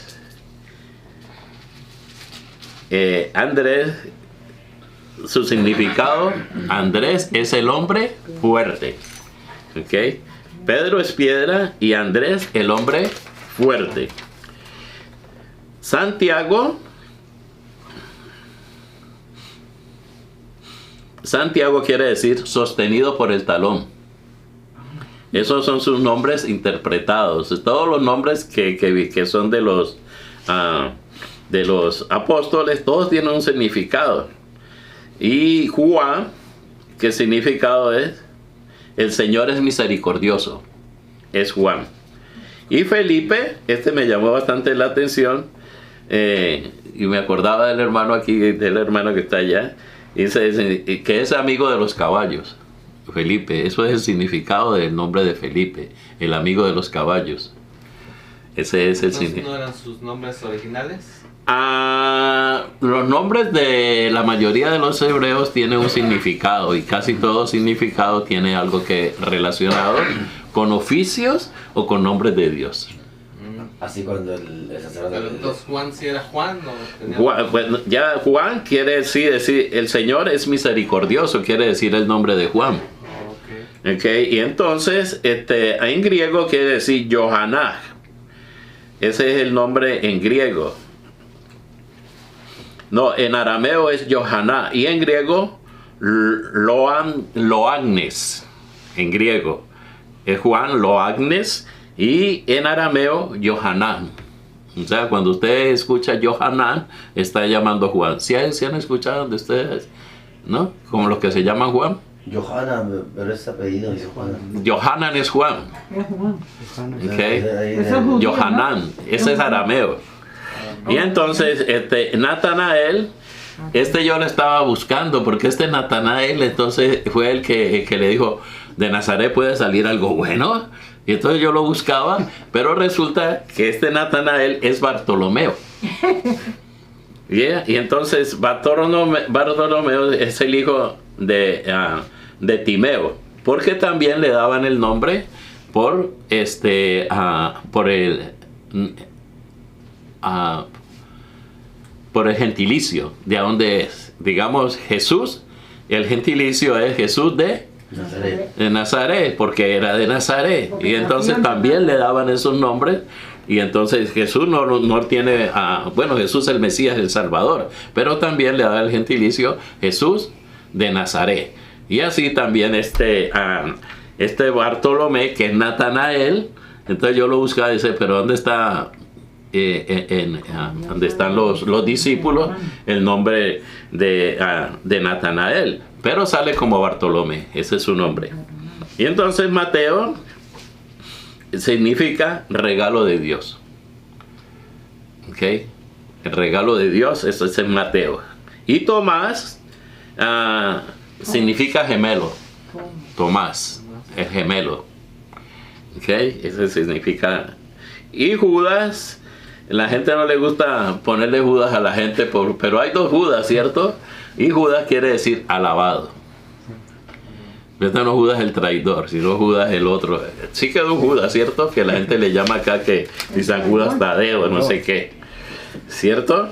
su significado, Andrés es el hombre fuerte. ¿Ok? Pedro es piedra y Andrés el hombre fuerte. Santiago quiere decir sostenido por el talón. Esos son sus nombres interpretados. Todos los nombres que son de los apóstoles, todos tienen un significado. Y Juan, ¿qué significado es? El Señor es misericordioso. Es Juan. Y Felipe, este me llamó bastante la atención. Y me acordaba del hermano aquí, del hermano que está allá. Dice que es amigo de los caballos. Felipe, eso es el significado del nombre de Felipe, el amigo de los caballos. Ese es el significado. ¿No eran sus nombres originales? Los nombres de la mayoría de los hebreos tienen un significado, y casi todo significado tiene algo que relacionado con oficios o con nombres de Dios. Así cuando el sacerdote... Pero entonces Juan sí era Juan, ¿o tenía... Juan, bueno, ya Juan quiere decir el Señor es misericordioso, quiere decir el nombre de Juan. Okay, y entonces en griego quiere decir Yohaná. Ese es el nombre en griego. No, en arameo es Yohaná y en griego Loagnes. En griego es Juan Loagnes y en arameo Yohanan. O sea, cuando usted escucha Yohanan, está llamando Juan. ¿Sí han escuchado de ustedes? ¿No? Como los que se llaman Juan. Johanan, pero ese apellido dice Juan. Yohanan es Juan. Es Juan. Okay. Eso es judío, Yohanan, ese es arameo. Y entonces, Natanael, yo lo estaba buscando, porque Natanael, entonces, fue el que le dijo, de Nazaret puede salir algo bueno. Y entonces yo lo buscaba, pero resulta que Natanael es Bartolomeo. Y entonces Bartolomeo es el hijo de Timeo, porque también le daban el nombre por el gentilicio, de dónde es. Digamos Jesús, el gentilicio es Jesús de Nazaret, porque era de Nazaret, y entonces también le daban esos nombres. Y entonces Jesús no tiene, Jesús el Mesías, el Salvador, pero también le da el gentilicio Jesús de Nazaret. Y así también este Bartolomé, que es Natanael, entonces yo lo buscaba y dice, pero ¿dónde está donde están los discípulos el nombre de Natanael? Pero sale como Bartolomé, ese es su nombre. Y entonces Mateo significa regalo de Dios. ¿Ok? El regalo de Dios, eso es en Mateo. Y Tomás significa gemelo. Tomás, el gemelo. ¿Ok? Eso significa. Y Judas, la gente no le gusta ponerle Judas a la gente, pero hay dos Judas, ¿cierto? Y Judas quiere decir alabado. Este no Judas el traidor, sino Judas el otro. Sí quedó Judas, ¿cierto? Que la gente le llama acá que dicen Judas Tadeo, no sé qué. ¿Cierto?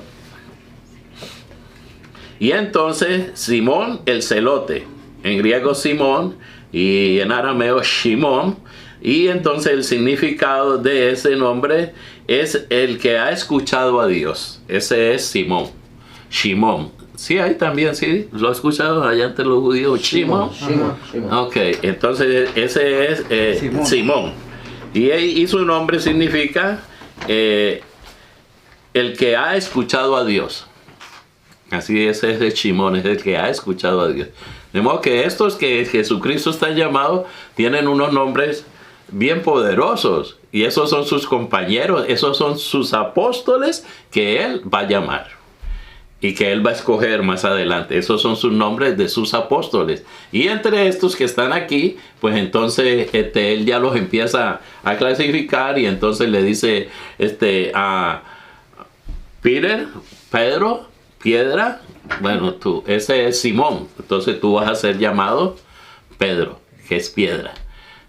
Y entonces Simón el celote. En griego Simón y en arameo Shimón. Y entonces el significado de ese nombre es el que ha escuchado a Dios. Ese es Simón. Shimón. Sí, ahí también, sí, lo he escuchado allá entre los judíos, Shimón. Ok, entonces ese es Simón. Y su nombre significa el que ha escuchado a Dios. Así es, ese Shimón, es el que ha escuchado a Dios. De modo que estos que Jesucristo está llamado tienen unos nombres bien poderosos. Y esos son sus compañeros, esos son sus apóstoles que Él va a llamar. Y que Él va a escoger más adelante. Esos son sus nombres de sus apóstoles. Y entre estos que están aquí, pues entonces Él ya los empieza a clasificar. Y entonces le dice a Pedro, piedra. Bueno, ese es Simón. Entonces tú vas a ser llamado Pedro, que es piedra.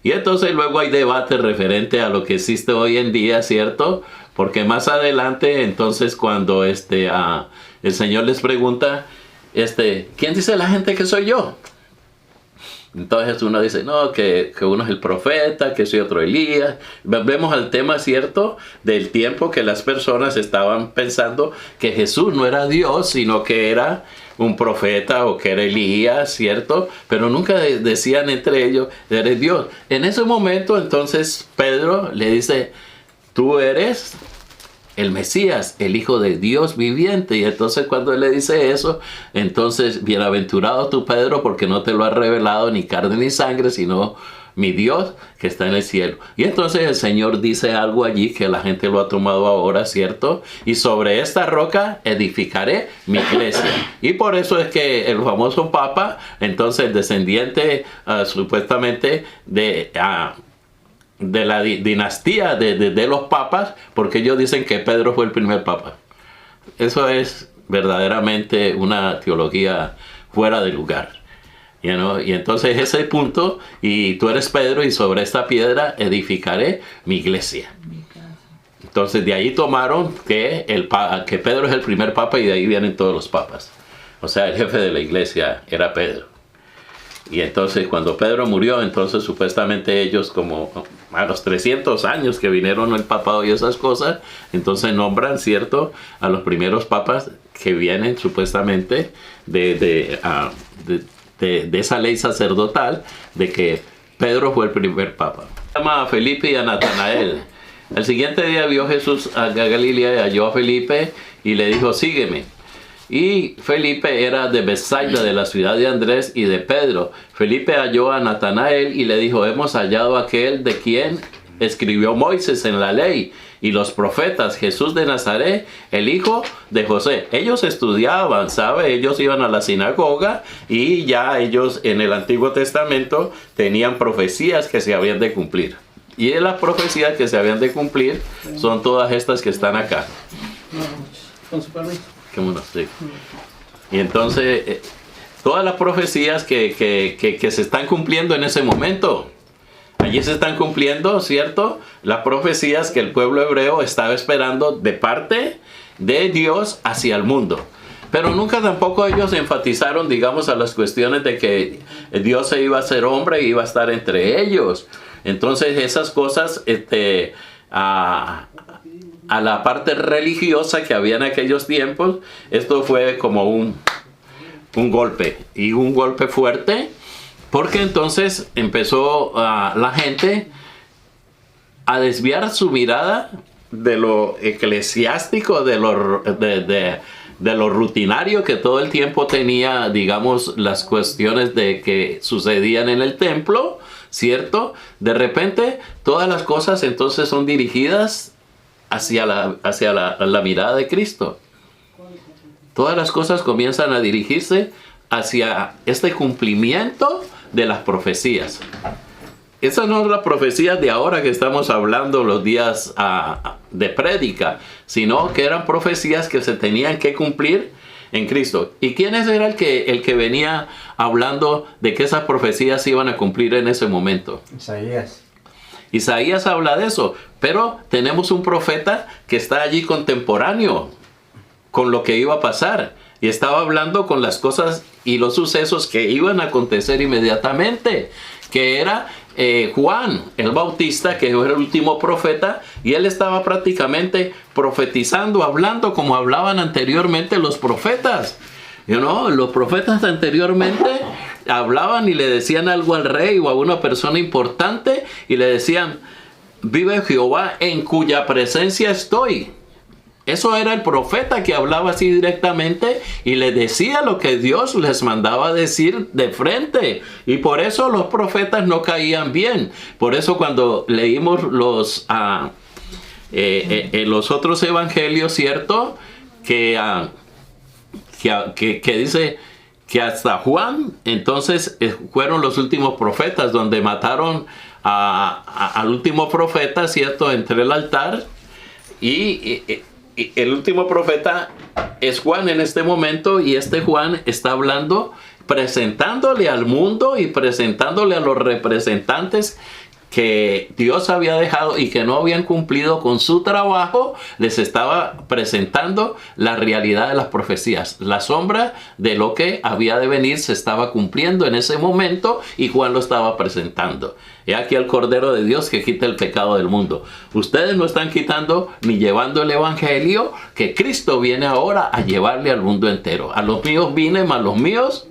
Y entonces luego hay debate referente a lo que existe hoy en día, ¿cierto? Porque más adelante, entonces cuando el Señor les pregunta, ¿quién dice la gente que soy yo? Entonces uno dice, no, que uno es el profeta, que soy otro Elías. Vemos al tema, ¿cierto? Del tiempo que las personas estaban pensando que Jesús no era Dios, sino que era un profeta o que era Elías, ¿cierto? Pero nunca decían entre ellos, eres Dios. En ese momento, entonces, Pedro le dice, tú eres el Mesías, el Hijo de Dios viviente. Y entonces cuando él le dice eso, entonces, bienaventurado tú, Pedro, porque no te lo ha revelado ni carne ni sangre, sino mi Dios que está en el cielo. Y entonces el Señor dice algo allí que la gente lo ha tomado ahora, ¿cierto? Y sobre esta roca edificaré mi iglesia. Y por eso es que el famoso Papa, entonces descendiente supuestamente de la dinastía de los papas, porque ellos dicen que Pedro fue el primer papa. Eso es verdaderamente una teología fuera de lugar. Y entonces ese punto, y tú eres Pedro, y sobre esta piedra edificaré mi iglesia. Entonces de ahí tomaron que Pedro es el primer papa, y de ahí vienen todos los papas. O sea, el jefe de la iglesia era Pedro. Y entonces cuando Pedro murió, entonces supuestamente ellos, como a los 300 años que vinieron el papado y esas cosas, entonces nombran, ¿cierto?, a los primeros papas que vienen supuestamente de esa ley sacerdotal de que Pedro fue el primer papa. Llama a Felipe y a Natanael. El siguiente día vio Jesús a Galilea y halló a Felipe y le dijo, sígueme. Y Felipe era de Bethsaida, de la ciudad de Andrés y de Pedro. Felipe halló a Natanael y le dijo, hemos hallado a aquel de quien escribió Moisés en la ley y los profetas, Jesús de Nazaret, el hijo de José. Ellos estudiaban, ¿sabe? Ellos iban a la sinagoga y ya ellos en el Antiguo Testamento tenían profecías que se habían de cumplir. Y las profecías que se habían de cumplir son todas estas que están acá. Con su permiso. Sí. Y entonces, todas las profecías que se están cumpliendo en ese momento. Allí se están cumpliendo, ¿cierto?, las profecías que el pueblo hebreo estaba esperando de parte de Dios hacia el mundo. Pero nunca tampoco ellos enfatizaron, digamos, a las cuestiones de que Dios se iba a hacer hombre y iba a estar entre ellos. Entonces esas cosas, a la parte religiosa que había en aquellos tiempos, esto fue como un golpe, y un golpe fuerte. Porque entonces empezó la gente a desviar su mirada de lo eclesiástico, de lo rutinario que todo el tiempo tenía, digamos, las cuestiones de que sucedían en el templo, ¿cierto? De repente todas las cosas entonces son dirigidas hacia la mirada de Cristo. Todas las cosas comienzan a dirigirse hacia este cumplimiento de las profecías. Esas no son las profecías de ahora que estamos hablando los días de prédica, sino que eran profecías que se tenían que cumplir en Cristo. ¿Y quién era el que venía hablando de que esas profecías se iban a cumplir en ese momento? Isaías. Isaías habla de eso, pero tenemos un profeta que está allí contemporáneo con lo que iba a pasar. Y estaba hablando con las cosas y los sucesos que iban a acontecer inmediatamente, que era Juan el Bautista, que era el último profeta, y él estaba prácticamente profetizando, hablando como hablaban anteriormente los profetas. Los profetas anteriormente hablaban y le decían algo al rey o a una persona importante y le decían, vive Jehová en cuya presencia estoy. Eso era el profeta que hablaba así directamente y le decía lo que Dios les mandaba decir de frente. Y por eso los profetas no caían bien. Por eso cuando leímos los otros evangelios, ¿cierto?, que dice que hasta Juan, entonces fueron los últimos profetas, donde mataron al último profeta, ¿cierto?, entre el altar y el último profeta es Juan en este momento, y este Juan está hablando, presentándole al mundo y presentándole a los representantes que Dios había dejado y que no habían cumplido con su trabajo. Les estaba presentando la realidad de las profecías. La sombra de lo que había de venir se estaba cumpliendo en ese momento y Juan lo estaba presentando. He aquí el Cordero de Dios que quita el pecado del mundo. Ustedes no están quitando ni llevando el evangelio que Cristo viene ahora a llevarle al mundo entero. A los míos vine, mas los míos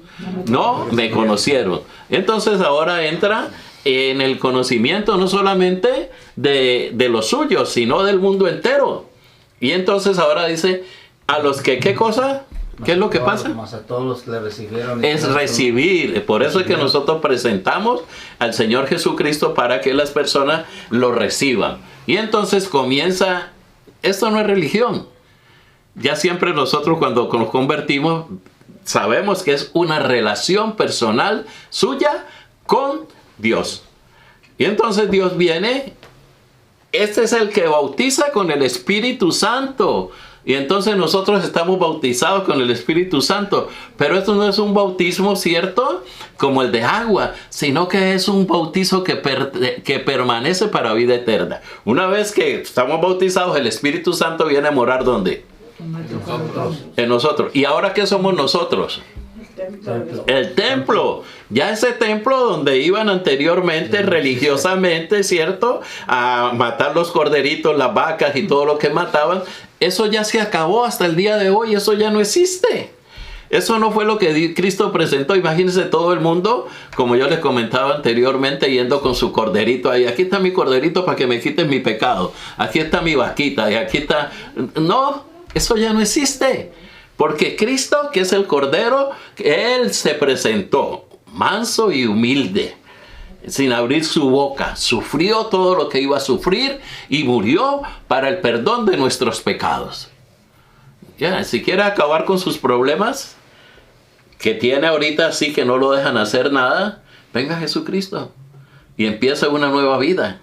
no me conocieron. Entonces ahora entra en el conocimiento no solamente de los suyos, sino del mundo entero. Y entonces ahora dice, a los que, ¿qué cosa? ¿Qué es lo que pasa? Más a todos los que le recibieron. Es recibir. Por eso es que nosotros presentamos al Señor Jesucristo para que las personas lo reciban. Y entonces comienza, esto no es religión. Ya siempre nosotros cuando nos convertimos sabemos que es una relación personal suya con Dios. Y entonces Dios viene, este es el que bautiza con el Espíritu Santo. Y entonces nosotros estamos bautizados con el Espíritu Santo. Pero esto no es un bautismo, ¿cierto? Como el de agua, sino que es un bautizo que permanece para vida eterna. Una vez que estamos bautizados, el Espíritu Santo viene a morar ¿dónde? En nosotros. ¿Y ahora qué somos nosotros? El templo. Ya ese templo donde iban anteriormente religiosamente, ¿cierto? A matar los corderitos, las vacas y todo lo que mataban. Eso ya se acabó hasta el día de hoy. Eso ya no existe. Eso no fue lo que Cristo presentó. Imagínense todo el mundo, como yo les comentaba anteriormente, yendo con su corderito ahí. Aquí está mi corderito para que me quiten mi pecado. Aquí está mi vaquita y aquí está... No, eso ya no existe. Porque Cristo, que es el Cordero, Él se presentó manso y humilde, sin abrir su boca. Sufrió todo lo que iba a sufrir y murió para el perdón de nuestros pecados. Ya, si quiere acabar con sus problemas, que tiene ahorita así que no lo dejan hacer nada, venga Jesucristo y empieza una nueva vida.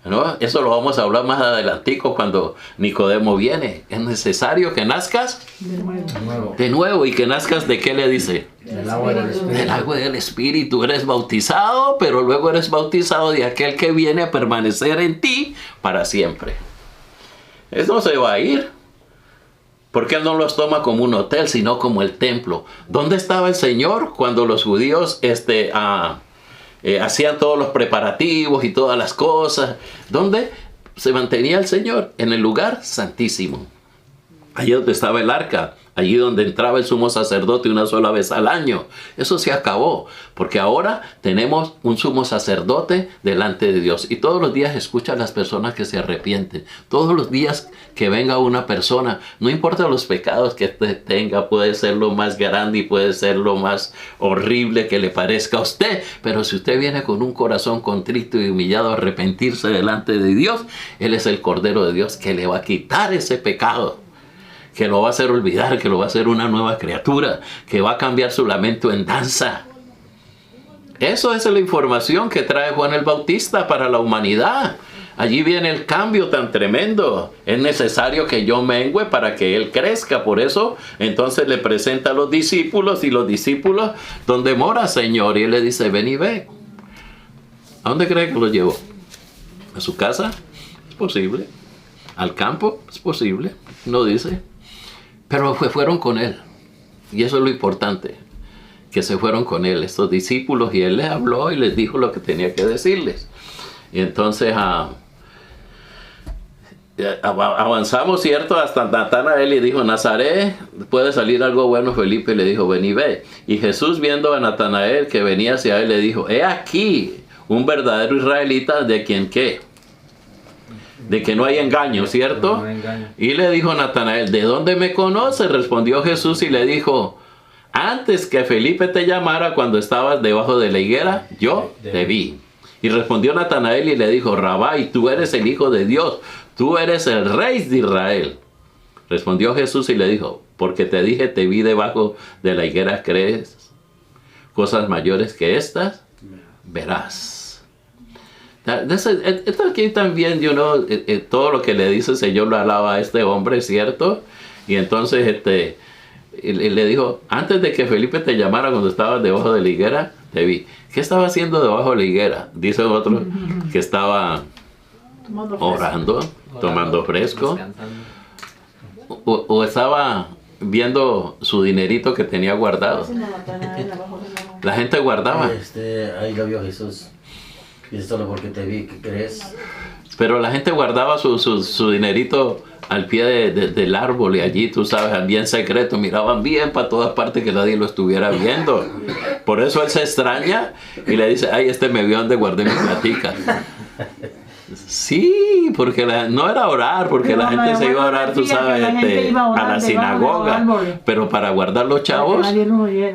¿No? Eso lo vamos a hablar más adelantico cuando Nicodemo viene. Es necesario que nazcas de nuevo. ¿Y que nazcas de qué le dice? Del agua del Espíritu. Del agua del Espíritu. Eres bautizado, pero luego eres bautizado de aquel que viene a permanecer en ti para siempre. Eso no se va a ir. Porque Él no los toma como un hotel, sino como el templo. ¿Dónde estaba el Señor cuando los judíos hacían todos los preparativos y todas las cosas? ¿Dónde se mantenía el Señor? En el lugar santísimo. Allí donde estaba el arca, allí donde entraba el sumo sacerdote una sola vez al año. Eso se acabó, porque ahora tenemos un sumo sacerdote delante de Dios. Y todos los días escuchan las personas que se arrepienten. Todos los días que venga una persona, no importa los pecados que tenga, puede ser lo más grande y puede ser lo más horrible que le parezca a usted, pero si usted viene con un corazón contrito y humillado a arrepentirse delante de Dios, Él es el Cordero de Dios que le va a quitar ese pecado, que lo va a hacer olvidar, que lo va a hacer una nueva criatura, que va a cambiar su lamento en danza. Eso es la información que trae Juan el Bautista para la humanidad. Allí viene el cambio tan tremendo. Es necesario que yo mengüe para que Él crezca. Por eso, entonces le presenta a los discípulos, y los discípulos, ¿dónde mora, Señor? Y Él le dice, ven y ve. ¿A dónde cree que lo llevó? ¿A su casa? Es posible. ¿Al campo? Es posible. No dice. Pero fueron con Él. Y eso es lo importante. Que se fueron con Él, estos discípulos, y Él les habló y les dijo lo que tenía que decirles. Y entonces avanzamos, ¿cierto? Hasta Natanael le dijo, Nazaret, ¿puede salir algo bueno? Felipe le dijo, ven y ve. Y Jesús, viendo a Natanael que venía hacia él, le dijo, he aquí un verdadero israelita de quien ¿qué? De que no hay engaño, ¿cierto? No hay engaño. Y le dijo Natanael, ¿de dónde me conoces? Respondió Jesús y le dijo, antes que Felipe te llamara, cuando estabas debajo de la higuera, yo te vi. Y respondió Natanael y le dijo, Rabí, tú eres el Hijo de Dios, tú eres el Rey de Israel. Respondió Jesús y le dijo, porque te dije, te vi debajo de la higuera, ¿crees? Cosas mayores que estas verás. Esto aquí también, todo lo que le dice el Señor lo alaba a este hombre, ¿cierto? Y entonces le dijo, antes de que Felipe te llamara cuando estabas debajo de la higuera, te vi. ¿Qué estaba haciendo debajo de la higuera? Dice otro que estaba orando, tomando fresco, o estaba viendo su dinerito que tenía guardado. La gente guardaba. Ahí lo vio Jesús. Y es solo porque te vi, ¿qué crees? Pero la gente guardaba su dinerito al pie del árbol, y allí, tú sabes, bien secreto, miraban bien para todas partes que nadie lo estuviera viendo. Por eso él se extraña y le dice, ay, me vio donde guardé mi platica. Sí, porque no era orar, porque la gente se iba a orar, tú sabes, a la sinagoga, pero para guardar los chavos,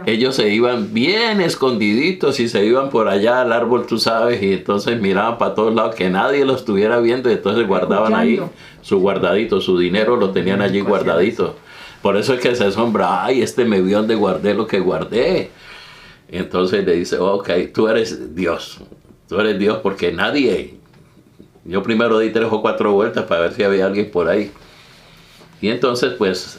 ellos se iban bien escondiditos y se iban por allá al árbol, tú sabes, y entonces miraban para todos lados que nadie los estuviera viendo y entonces guardaban ahí su guardadito, su dinero lo tenían allí guardadito. Por eso es que se asombra, ay, me vio donde guardé lo que guardé. Y entonces le dice, ok, tú eres Dios porque nadie... Yo primero di 3 o 4 vueltas para ver si había alguien por ahí. Y entonces, pues,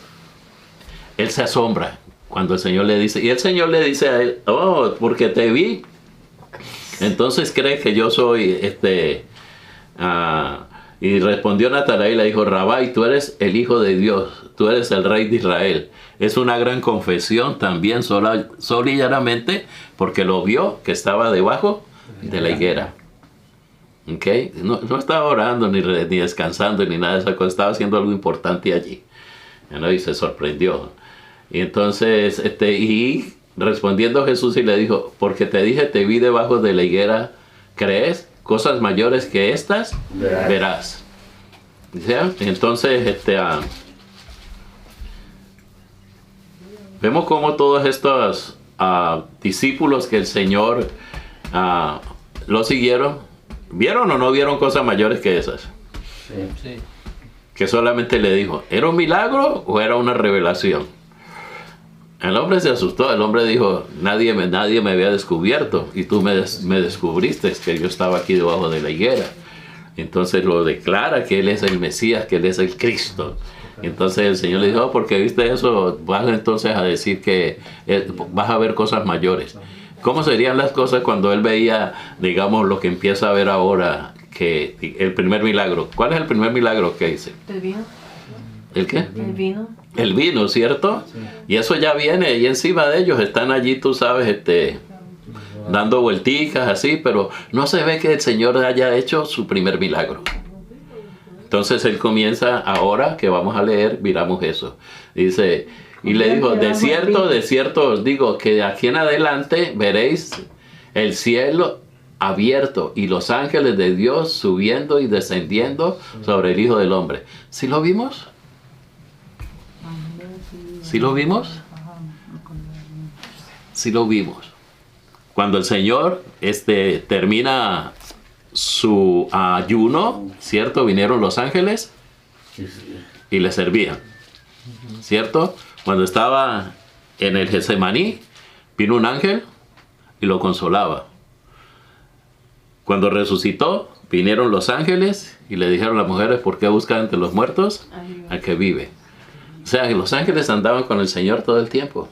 él se asombra cuando el Señor le dice, y el Señor le dice a él, oh, porque te vi, entonces crees que yo soy, y respondió Natanael y le dijo, Rabí, tú eres el Hijo de Dios, tú eres el Rey de Israel. Es una gran confesión también, sola y llanamente, porque lo vio que estaba debajo de la higuera. Okay. No estaba orando ni descansando ni nada de esa cosa, estaba haciendo algo importante allí, ¿no? Y se sorprendió. Y entonces, y respondiendo Jesús y le dijo, porque te dije, te vi debajo de la higuera, ¿crees? Cosas mayores que estas verás. ¿Sí? Entonces, vemos cómo todos estos discípulos que el Señor lo siguieron, ¿vieron o no vieron cosas mayores que esas? Sí. Que solamente le dijo, ¿era un milagro o era una revelación? El hombre se asustó, el hombre dijo, nadie me había descubierto y tú me descubriste que yo estaba aquí debajo de la higuera. Entonces lo declara que Él es el Mesías, que Él es el Cristo. Entonces el Señor le dijo, oh, porque viste eso, vas entonces a decir que vas a ver cosas mayores. ¿Cómo serían las cosas cuando él veía, digamos, lo que empieza a ver ahora, que el primer milagro? ¿Cuál es el primer milagro que hice? ¿El vino? ¿El qué? El vino. El vino, ¿cierto? Sí. Y eso ya viene, y encima de ellos están allí, tú sabes, dando vuelticas así, pero no se ve que el Señor haya hecho su primer milagro. Entonces él comienza, ahora que vamos a leer, miramos eso. Dice... Y le dijo, de cierto os digo que de aquí en adelante veréis el cielo abierto y los ángeles de Dios subiendo y descendiendo sobre el Hijo del Hombre. ¿Sí lo vimos? ¿Sí lo vimos? Sí lo vimos. Cuando el Señor termina su ayuno, ¿cierto? Vinieron los ángeles y le servían, ¿cierto? Cuando estaba en el Getsemaní, vino un ángel y lo consolaba. Cuando resucitó, vinieron los ángeles y le dijeron a las mujeres, ¿por qué buscan entre los muertos al que vive? O sea, que los ángeles andaban con el Señor todo el tiempo,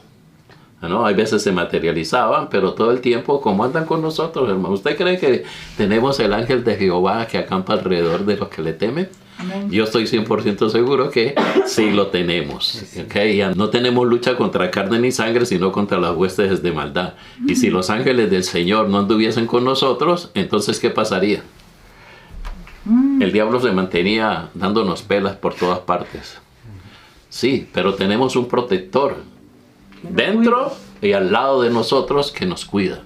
¿no? Hay veces se materializaban, pero todo el tiempo, como andan con nosotros, hermano. ¿Usted cree que tenemos el ángel de Jehová que acampa alrededor de los que le temen? Amén. Yo estoy 100% seguro que sí lo tenemos. ¿Okay? Ya no tenemos lucha contra carne ni sangre, sino contra las huestes de maldad. Y si los ángeles del Señor no anduviesen con nosotros, entonces ¿qué pasaría? El diablo se mantenía dándonos pelas por todas partes. Sí, pero tenemos un protector dentro y al lado de nosotros que nos cuida.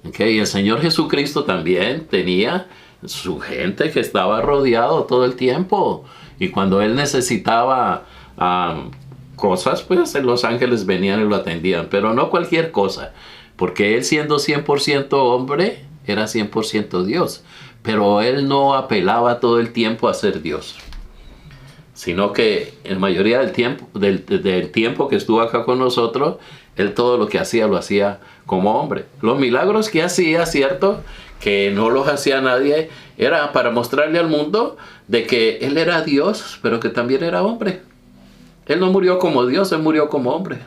¿Okay? Y el Señor Jesucristo también tenía su gente que estaba rodeado todo el tiempo, y cuando él necesitaba cosas, pues los ángeles venían y lo atendían, pero no cualquier cosa, porque él siendo 100% hombre era 100% Dios, pero él no apelaba todo el tiempo a ser Dios, sino que en mayoría del tiempo que estuvo acá con nosotros, él todo lo que hacía lo hacía como hombre. Los milagros que hacía, cierto, que no los hacía nadie, era para mostrarle al mundo de que él era Dios, pero que también era hombre. Él no murió como Dios, él murió como hombre.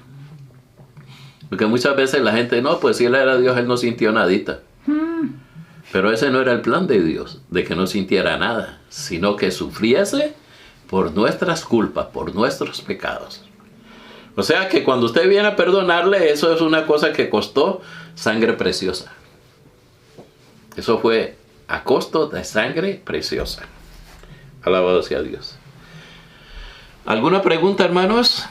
Porque muchas veces la gente, no, pues si él era Dios, él no sintió nadita. Pero ese no era el plan de Dios, de que no sintiera nada, sino que sufriese por nuestras culpas, por nuestros pecados. O sea que cuando usted viene a perdonarle, eso es una cosa que costó sangre preciosa. Eso fue a costo de sangre preciosa. Alabado sea Dios. ¿Alguna pregunta, hermanos?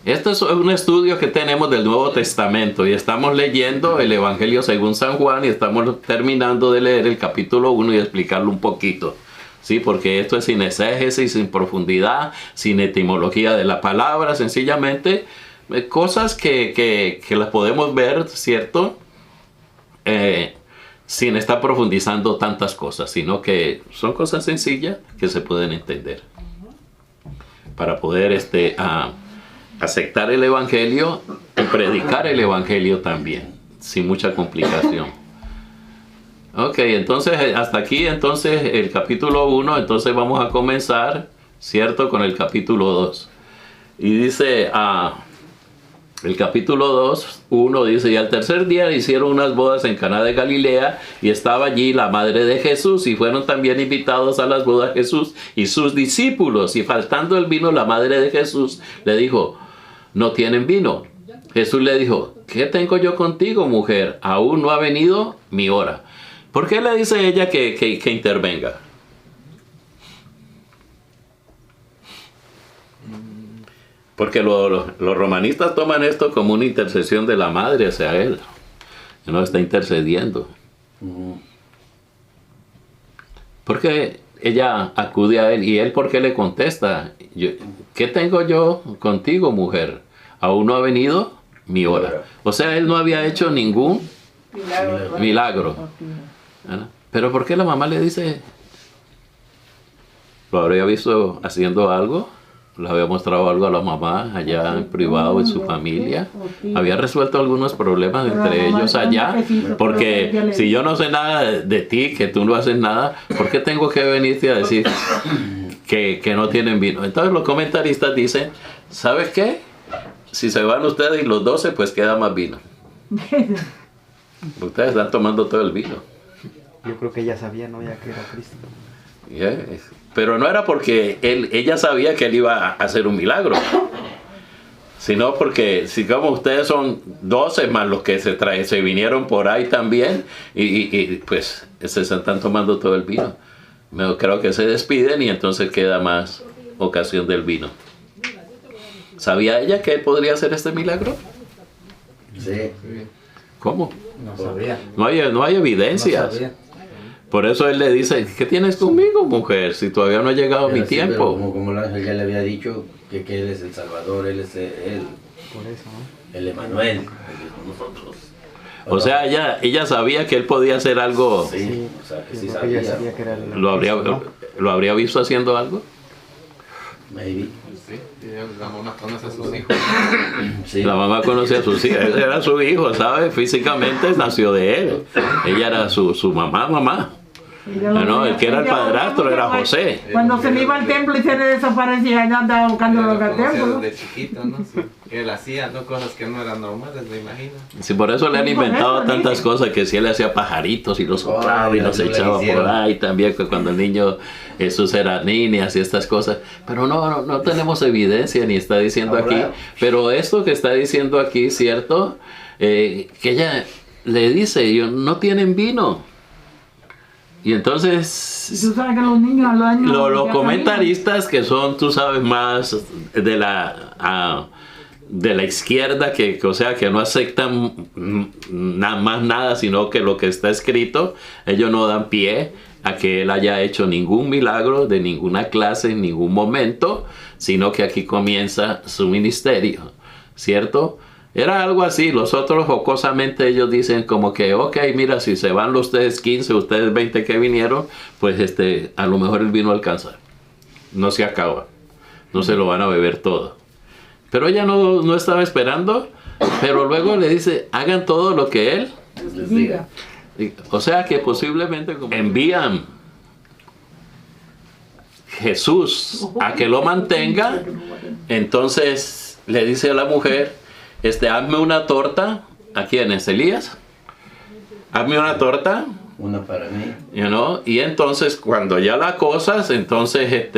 Este es un estudio que tenemos del Nuevo Testamento y estamos leyendo el Evangelio según San Juan y estamos terminando de leer el capítulo 1 y explicarlo un poquito. Sí, porque esto es sin exégesis, sin profundidad, sin etimología de la palabra, sencillamente cosas que las podemos ver, ¿cierto? Sin estar profundizando tantas cosas, sino que son cosas sencillas que se pueden entender. Para poder aceptar el Evangelio y predicar el Evangelio también, sin mucha complicación. Ok, entonces hasta aquí entonces el capítulo 1, entonces vamos a comenzar, ¿cierto? Con el capítulo 2. Y dice, el capítulo 2, 1 dice, y al tercer día hicieron unas bodas en Caná de Galilea, y estaba allí la madre de Jesús, y fueron también invitados a las bodas Jesús y sus discípulos, y faltando el vino, la madre de Jesús le dijo, no tienen vino. Jesús le dijo, ¿qué tengo yo contigo, mujer? Aún no ha venido mi hora. ¿Por qué le dice ella que intervenga? Porque los romanistas toman esto como una intercesión de la madre hacia él. No está intercediendo. Porque ella acude a él y él, ¿por qué le contesta? ¿Qué tengo yo contigo, mujer? Aún no ha venido mi hora. O sea, él no había hecho ningún milagro. Pero ¿por qué la mamá le dice? ¿Lo habría visto haciendo algo? ¿Le había mostrado algo a la mamá allá en privado, en su familia? ¿Había resuelto algunos problemas entre ellos allá? Porque si yo no sé nada de ti, que tú no haces nada, ¿por qué tengo que venirte a decir que no tienen vino? Entonces los comentaristas dicen, ¿sabes qué? Si se van ustedes y los 12, pues queda más vino. Ustedes están tomando todo el vino. Yo creo que ella sabía, ¿no? Ya que era Cristo. Pero no era porque ella sabía que él iba a hacer un milagro, sino porque, si como ustedes son 12 más los que se vinieron por ahí también, y pues se están tomando todo el vino. Creo que se despiden y entonces queda más ocasión del vino. ¿Sabía ella que él podría hacer este milagro? Sí. ¿Cómo? No sabía. No hay evidencias. No sabía. Por eso él le dice, ¿qué tienes conmigo, mujer? Si todavía no ha llegado mi tiempo. Como el ángel ya le había dicho, que él es el Salvador, él es él. Por eso, ¿no? El Emanuel, el que con nosotros. O sea, ella sabía que él podía hacer algo. Sí, o sea, que sí Yo creo que ella sabía. sabía que era el ¿Lo habría visto haciendo algo? Maybe. Sí, la mamá conoce a sus hijos. Sí. La mamá conocía a sus hijos. Él era su hijo, ¿sabes? Físicamente nació de él. Ella era su mamá. No, el que era el padrastro era José. Cuando se me iba al templo y se le desaparecía, ya andaba buscando los templos. De chiquito, ¿no? Sí. Que él hacía, ¿no? Cosas que no eran normales, me imagino. Sí, por eso le han Sí, por inventado eso, tantas sí. cosas, que si él hacía pajaritos y los soplaba y los no le echaba por hicieron. ahí también, que cuando el niño Jesús era niñas y estas cosas. Pero no tenemos evidencia ni está diciendo aquí. Ahora. Pero esto que está diciendo aquí, ¿cierto? Que ella le dice, no tienen vino. Y entonces Y tú sabes que los niños a los años... los ya comentaristas que son, tú sabes, más de la izquierda, o sea, que no aceptan más nada sino que lo que está escrito, ellos no dan pie a que él haya hecho ningún milagro de ninguna clase en ningún momento, sino que aquí comienza su ministerio, ¿cierto? Era algo así. Los otros jocosamente ellos dicen como que, ok, mira, si se van ustedes 15, ustedes 20 que vinieron, pues a lo mejor el vino alcanza. No se acaba. No se lo van a beber todo. Pero ella no estaba esperando, pero luego le dice, hagan todo lo que él Les diga. O sea que posiblemente envían Jesús a que lo mantenga. Entonces le dice a la mujer, hazme una torta. ¿A quién es? ¿Elías? Hazme una torta. Una para mí. Y entonces cuando ya la cosas, entonces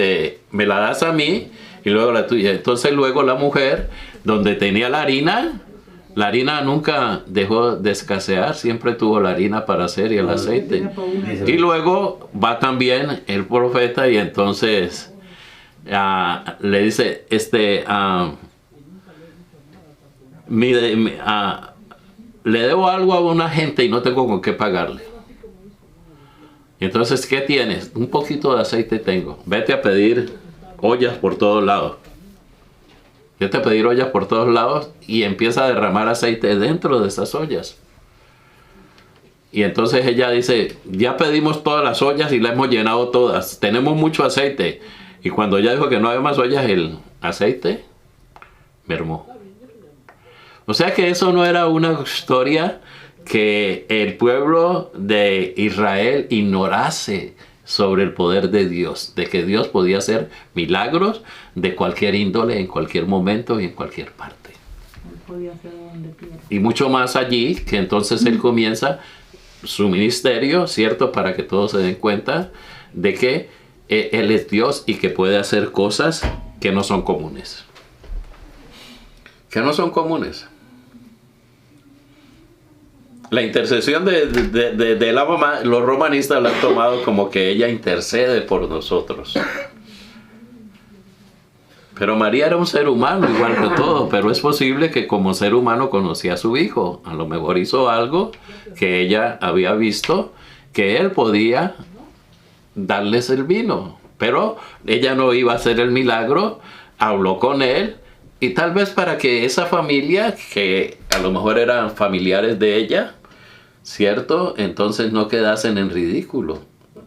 me la das a mí y luego la tuya. Entonces luego la mujer, donde tenía la harina nunca dejó de escasear, siempre tuvo la harina para hacer y el aceite. Y luego va también el profeta y entonces le dice, le debo algo a una gente y no tengo con qué pagarle. Entonces, ¿qué tienes? Un poquito de aceite tengo. Vete a pedir ollas por todos lados. Vete a pedir ollas por todos lados y empieza a derramar aceite dentro de esas ollas. Y entonces ella dice, ya pedimos todas las ollas y las hemos llenado todas. Tenemos mucho aceite. Y cuando ella dijo que no había más ollas, el aceite mermó. O sea que eso no era una historia que el pueblo de Israel ignorase sobre el poder de Dios, de que Dios podía hacer milagros de cualquier índole, en cualquier momento y en cualquier parte. Él podía hacer donde quiera. Y mucho más allí, que entonces él comienza su ministerio, ¿cierto? Para que todos se den cuenta de que él es Dios y que puede hacer cosas que no son comunes. Que no son comunes. La intercesión de la mamá, los romanistas la han tomado como que ella intercede por nosotros. Pero María era un ser humano igual que todo, pero es posible que como ser humano conocía a su hijo. A lo mejor hizo algo que ella había visto, que él podía darles el vino. Pero ella no iba a hacer el milagro, habló con él, y tal vez para que esa familia, que a lo mejor eran familiares de ella, ¿cierto? Entonces no quedasen en ridículo,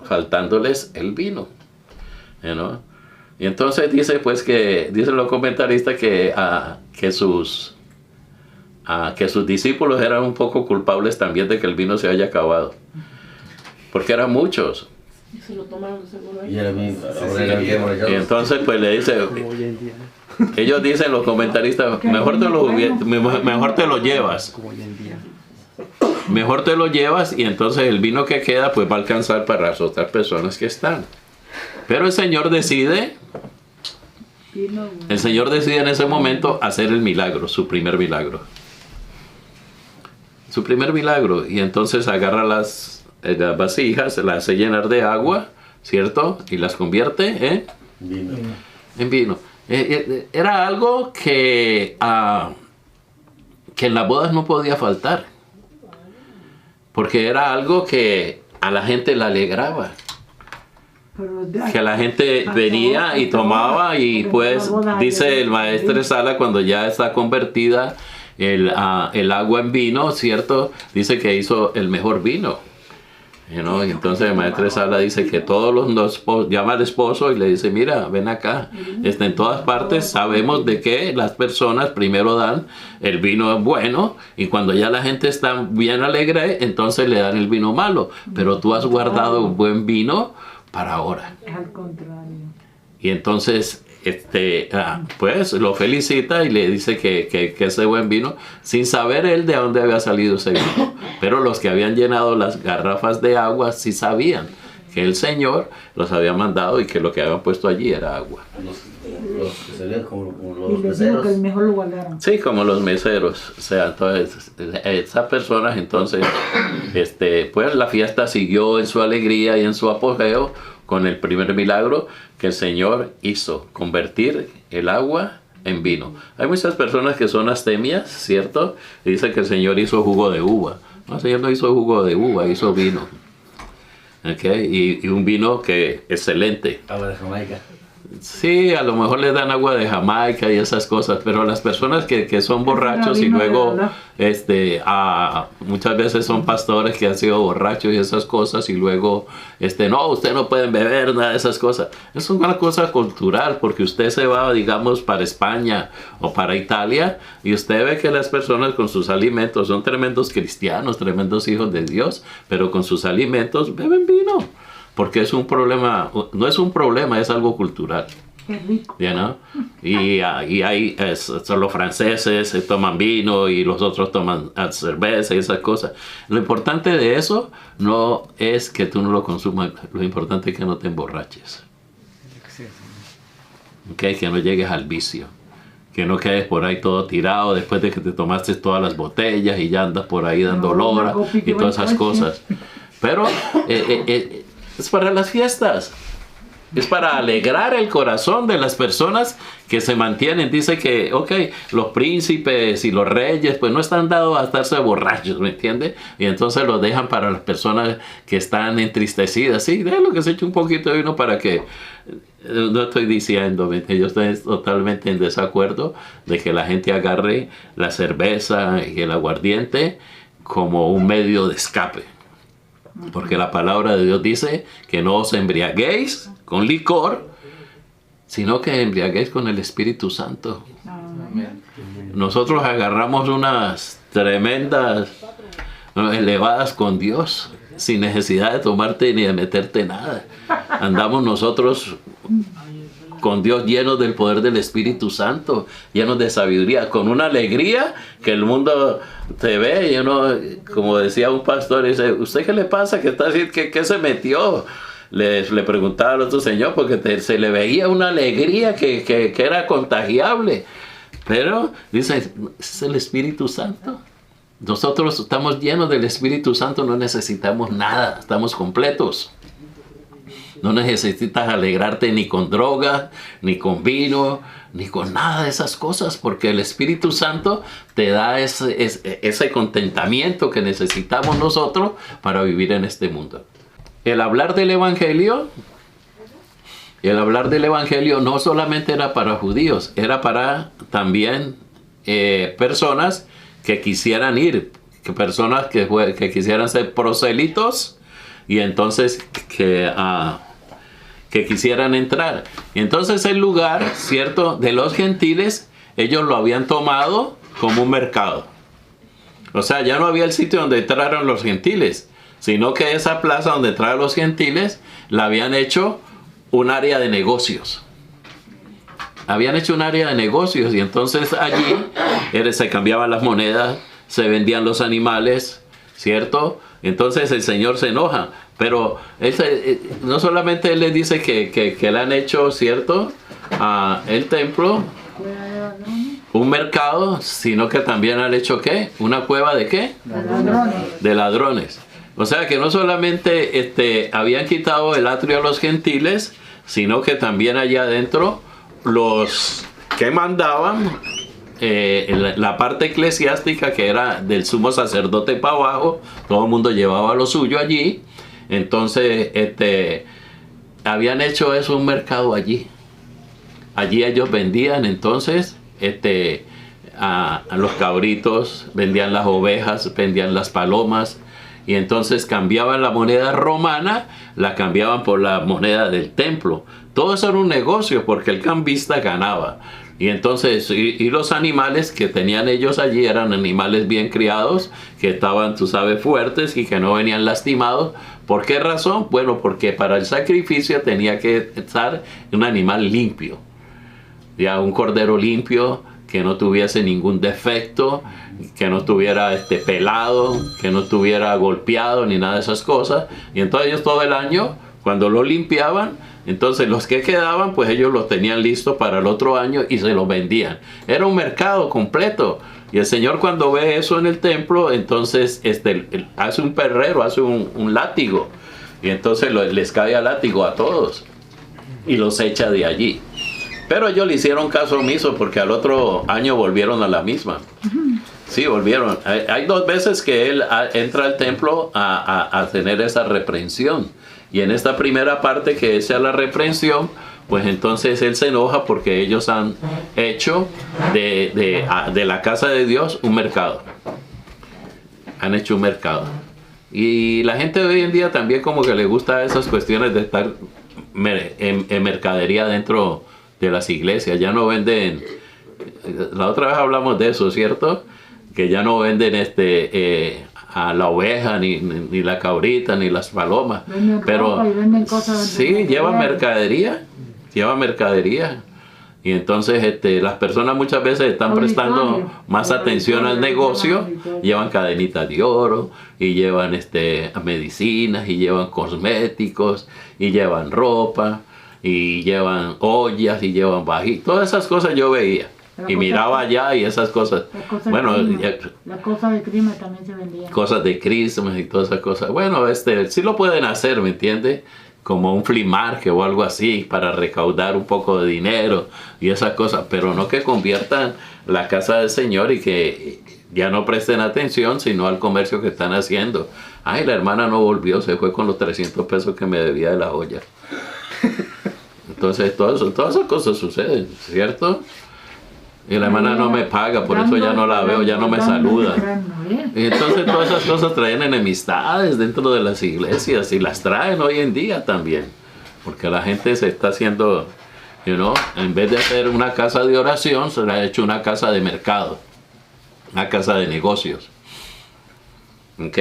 faltándoles el vino, ¿no? Y entonces dice pues que, dicen los comentaristas que sus discípulos eran un poco culpables también de que el vino se haya acabado, porque eran muchos. Y se lo tomaron seguro ahí. Y era mi, ahora era bien borracho. Y entonces pues le dice, Como hoy en día. ellos dicen los comentaristas, mejor te lo llevas. Como hoy en día. Mejor te lo llevas y entonces el vino que queda pues va a alcanzar para las otras personas que están. Pero el Señor decide en ese momento hacer el milagro, su primer milagro. Su primer milagro. Y entonces agarra las vasijas, las hace llenar de agua, ¿cierto? Y las convierte en vino. Era algo que en las bodas no podía faltar. Porque era algo que a la gente le alegraba. Que la gente venía y tomaba y pues dice el maestro Sala cuando ya está convertida el agua en vino, ¿cierto? Dice que hizo el mejor vino. ¿No? Y entonces el maestro Sala dice que todos los llama al esposo y le dice, mira, ven acá, en todas partes sabemos de que las personas primero dan el vino bueno y cuando ya la gente está bien alegre, entonces le dan el vino malo, pero tú has guardado un buen vino para ahora. Al contrario. Y entonces pues lo felicita y le dice que ese buen vino, sin saber él de dónde había salido ese vino. Pero los que habían llenado las garrafas de agua sí sabían que el Señor los había mandado y que lo que habían puesto allí era agua. Los que se ven como Y los les digo que el meseros. mejor lo guardaron. Sí, como los meseros. O sea, entonces, esas personas, entonces, pues la fiesta siguió en su alegría y en su apogeo con el primer milagro que el Señor hizo, convertir el agua en vino. Hay muchas personas que son astemias, ¿cierto? Y dicen que el Señor hizo jugo de uva. No, el Señor no hizo jugo de uva, hizo vino. ¿Okay? Y un vino que excelente. Agua de Jamaica. Sí, a lo mejor le dan agua de Jamaica y esas cosas, pero las personas que son borrachos y luego muchas veces son pastores que han sido borrachos y esas cosas y luego no, ustedes no pueden beber nada de esas cosas. Es una cosa cultural porque usted se va, digamos, para España o para Italia y usted ve que las personas con sus alimentos son tremendos cristianos, tremendos hijos de Dios, pero con sus alimentos beben vino. Porque es un problema, no es un problema, es algo cultural. Qué rico. ¿Ya no? Y hay, son los franceses toman vino y los otros toman cerveza y esas cosas. Lo importante de eso no es que tú no lo consumas, lo importante es que no te emborraches. Okay, que no llegues al vicio. Que no quedes por ahí todo tirado después de que te tomaste todas las botellas y ya andas por ahí dando lora y todas esas cosas. Pero es para las fiestas. Es para alegrar el corazón de las personas que se mantienen. Dice que, ok, los príncipes y los reyes, pues no están dados a estarse borrachos, ¿me entiende? Y entonces los dejan para las personas que están entristecidas. Sí, déjalo que se eche un poquito de vino para que... No estoy diciendo, yo estoy totalmente en desacuerdo de que la gente agarre la cerveza y el aguardiente como un medio de escape. Porque la palabra de Dios dice que no os embriaguéis con licor, sino que embriaguéis con el Espíritu Santo. Nosotros agarramos unas tremendas elevadas con Dios, sin necesidad de tomarte ni de meterte nada. Andamos nosotros con Dios llenos del poder del Espíritu Santo, llenos de sabiduría, con una alegría que el mundo te ve. Y uno, como decía un pastor, dice, ¿usted qué le pasa? ¿Qué está haciendo? ¿Qué se metió? Le preguntaba al otro señor porque se le veía una alegría que era contagiable. Pero dice, es el Espíritu Santo. Nosotros estamos llenos del Espíritu Santo, no necesitamos nada, estamos completos. No necesitas alegrarte ni con droga, ni con vino, ni con nada de esas cosas, porque el Espíritu Santo te da ese contentamiento que necesitamos nosotros para vivir en este mundo. El hablar del Evangelio no solamente era para judíos, era para también personas que quisieran ir, personas que quisieran ser proselitos y entonces que quisieran entrar. Y entonces el lugar, ¿cierto?, de los gentiles, ellos lo habían tomado como un mercado. O sea, ya no había el sitio donde entraron los gentiles, sino que esa plaza donde entraron los gentiles la habían hecho un área de negocios. Habían hecho un área de negocios y entonces allí se cambiaban las monedas, se vendían los animales, ¿cierto? Entonces el Señor se enoja. Pero no solamente Él les dice que le han hecho, ¿cierto?, el templo, un mercado, sino que también han hecho, ¿qué? ¿Una cueva de qué? De ladrones. O sea que no solamente habían quitado el atrio a los gentiles, sino que también allá adentro los que mandaban, la parte eclesiástica que era del sumo sacerdote para abajo, todo el mundo llevaba lo suyo allí. Entonces habían hecho eso un mercado allí. Allí ellos vendían entonces a los cabritos, vendían las ovejas, vendían las palomas. Y entonces cambiaban la moneda romana, la cambiaban por la moneda del templo. Todo eso era un negocio porque el cambista ganaba. Y entonces, y los animales que tenían ellos allí eran animales bien criados, que estaban, tú sabes, fuertes y que no venían lastimados. ¿Por qué razón? Bueno, porque para el sacrificio tenía que estar un animal limpio. Ya un cordero limpio, que no tuviese ningún defecto, que no estuviera pelado, que no estuviera golpeado ni nada de esas cosas. Y entonces ellos todo el año, cuando lo limpiaban, entonces los que quedaban, pues ellos los tenían listos para el otro año y se los vendían. Era un mercado completo. Y el Señor, cuando ve eso en el templo, entonces hace un perrero, hace un látigo. Y entonces les cae al látigo a todos y los echa de allí. Pero ellos le hicieron caso omiso porque al otro año volvieron a la misma. Sí, volvieron. Hay 2 veces que él entra al templo a tener esa reprensión. Y en esta primera parte que sea la reprensión, pues entonces él se enoja porque ellos han hecho de la casa de Dios un mercado. Han hecho un mercado. Y la gente de hoy en día también como que le gusta esas cuestiones de estar en mercadería dentro de las iglesias. Ya no venden, la otra vez hablamos de eso, ¿cierto? Que ya no venden a la oveja, ni la cabrita, ni las palomas. Venden pero ropa y venden cosas sí, llevan mercadería. Y entonces las personas muchas veces están prestando más atención al negocio, llevan cadenitas de oro, y llevan medicinas, y llevan cosméticos, y llevan ropa, y llevan ollas, y llevan vajitas. Todas esas cosas yo veía. Y miraba allá y esas cosas. Bueno, las cosas de Christmas también se vendían. Cosas de Christmas y todas esas cosas. Bueno, sí lo pueden hacer, ¿me entiendes? como un flea market o algo así para recaudar un poco de dinero y esas cosas, pero no que conviertan la casa del Señor y que ya no presten atención sino al comercio que están haciendo. Ay, la hermana no volvió, se fue con los 300 pesos que me debía de la olla. Entonces todas esas cosas suceden, ¿cierto? Y la hermana no me paga, por eso ya no la veo, ya no me saluda. Y entonces todas esas cosas traen enemistades dentro de las iglesias y las traen hoy en día también. Porque la gente se está haciendo, en vez de hacer una casa de oración, se le ha hecho una casa de mercado, una casa de negocios. ¿Ok?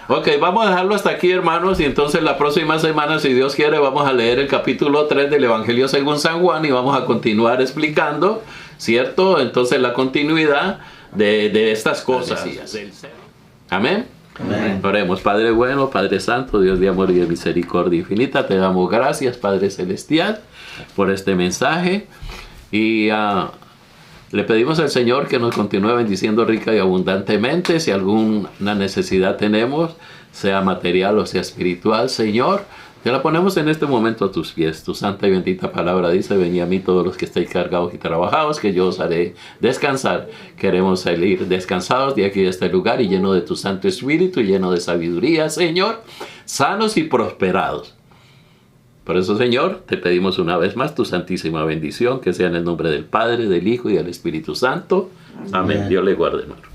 Ok, vamos a dejarlo hasta aquí, hermanos, y entonces la próxima semana, si Dios quiere, vamos a leer el capítulo 3 del Evangelio según San Juan y vamos a continuar explicando, ¿cierto? Entonces la continuidad de estas cosas. Amén. Amén. Oremos. Padre bueno, Padre santo, Dios de amor y de misericordia infinita, te damos gracias, Padre celestial, por este mensaje y le pedimos al Señor que nos continúe bendiciendo rica y abundantemente. Si alguna necesidad tenemos, sea material o sea espiritual, Señor, te la ponemos en este momento a tus pies. Tu santa y bendita palabra dice: venid a mí todos los que estéis cargados y trabajados, que yo os haré descansar. Queremos salir descansados de aquí, de este lugar, y lleno de tu Santo Espíritu, lleno de sabiduría, Señor, sanos y prosperados. Por eso, Señor, te pedimos una vez más tu santísima bendición, que sea en el nombre del Padre, del Hijo y del Espíritu Santo. Amén. Dios le guarde, hermano.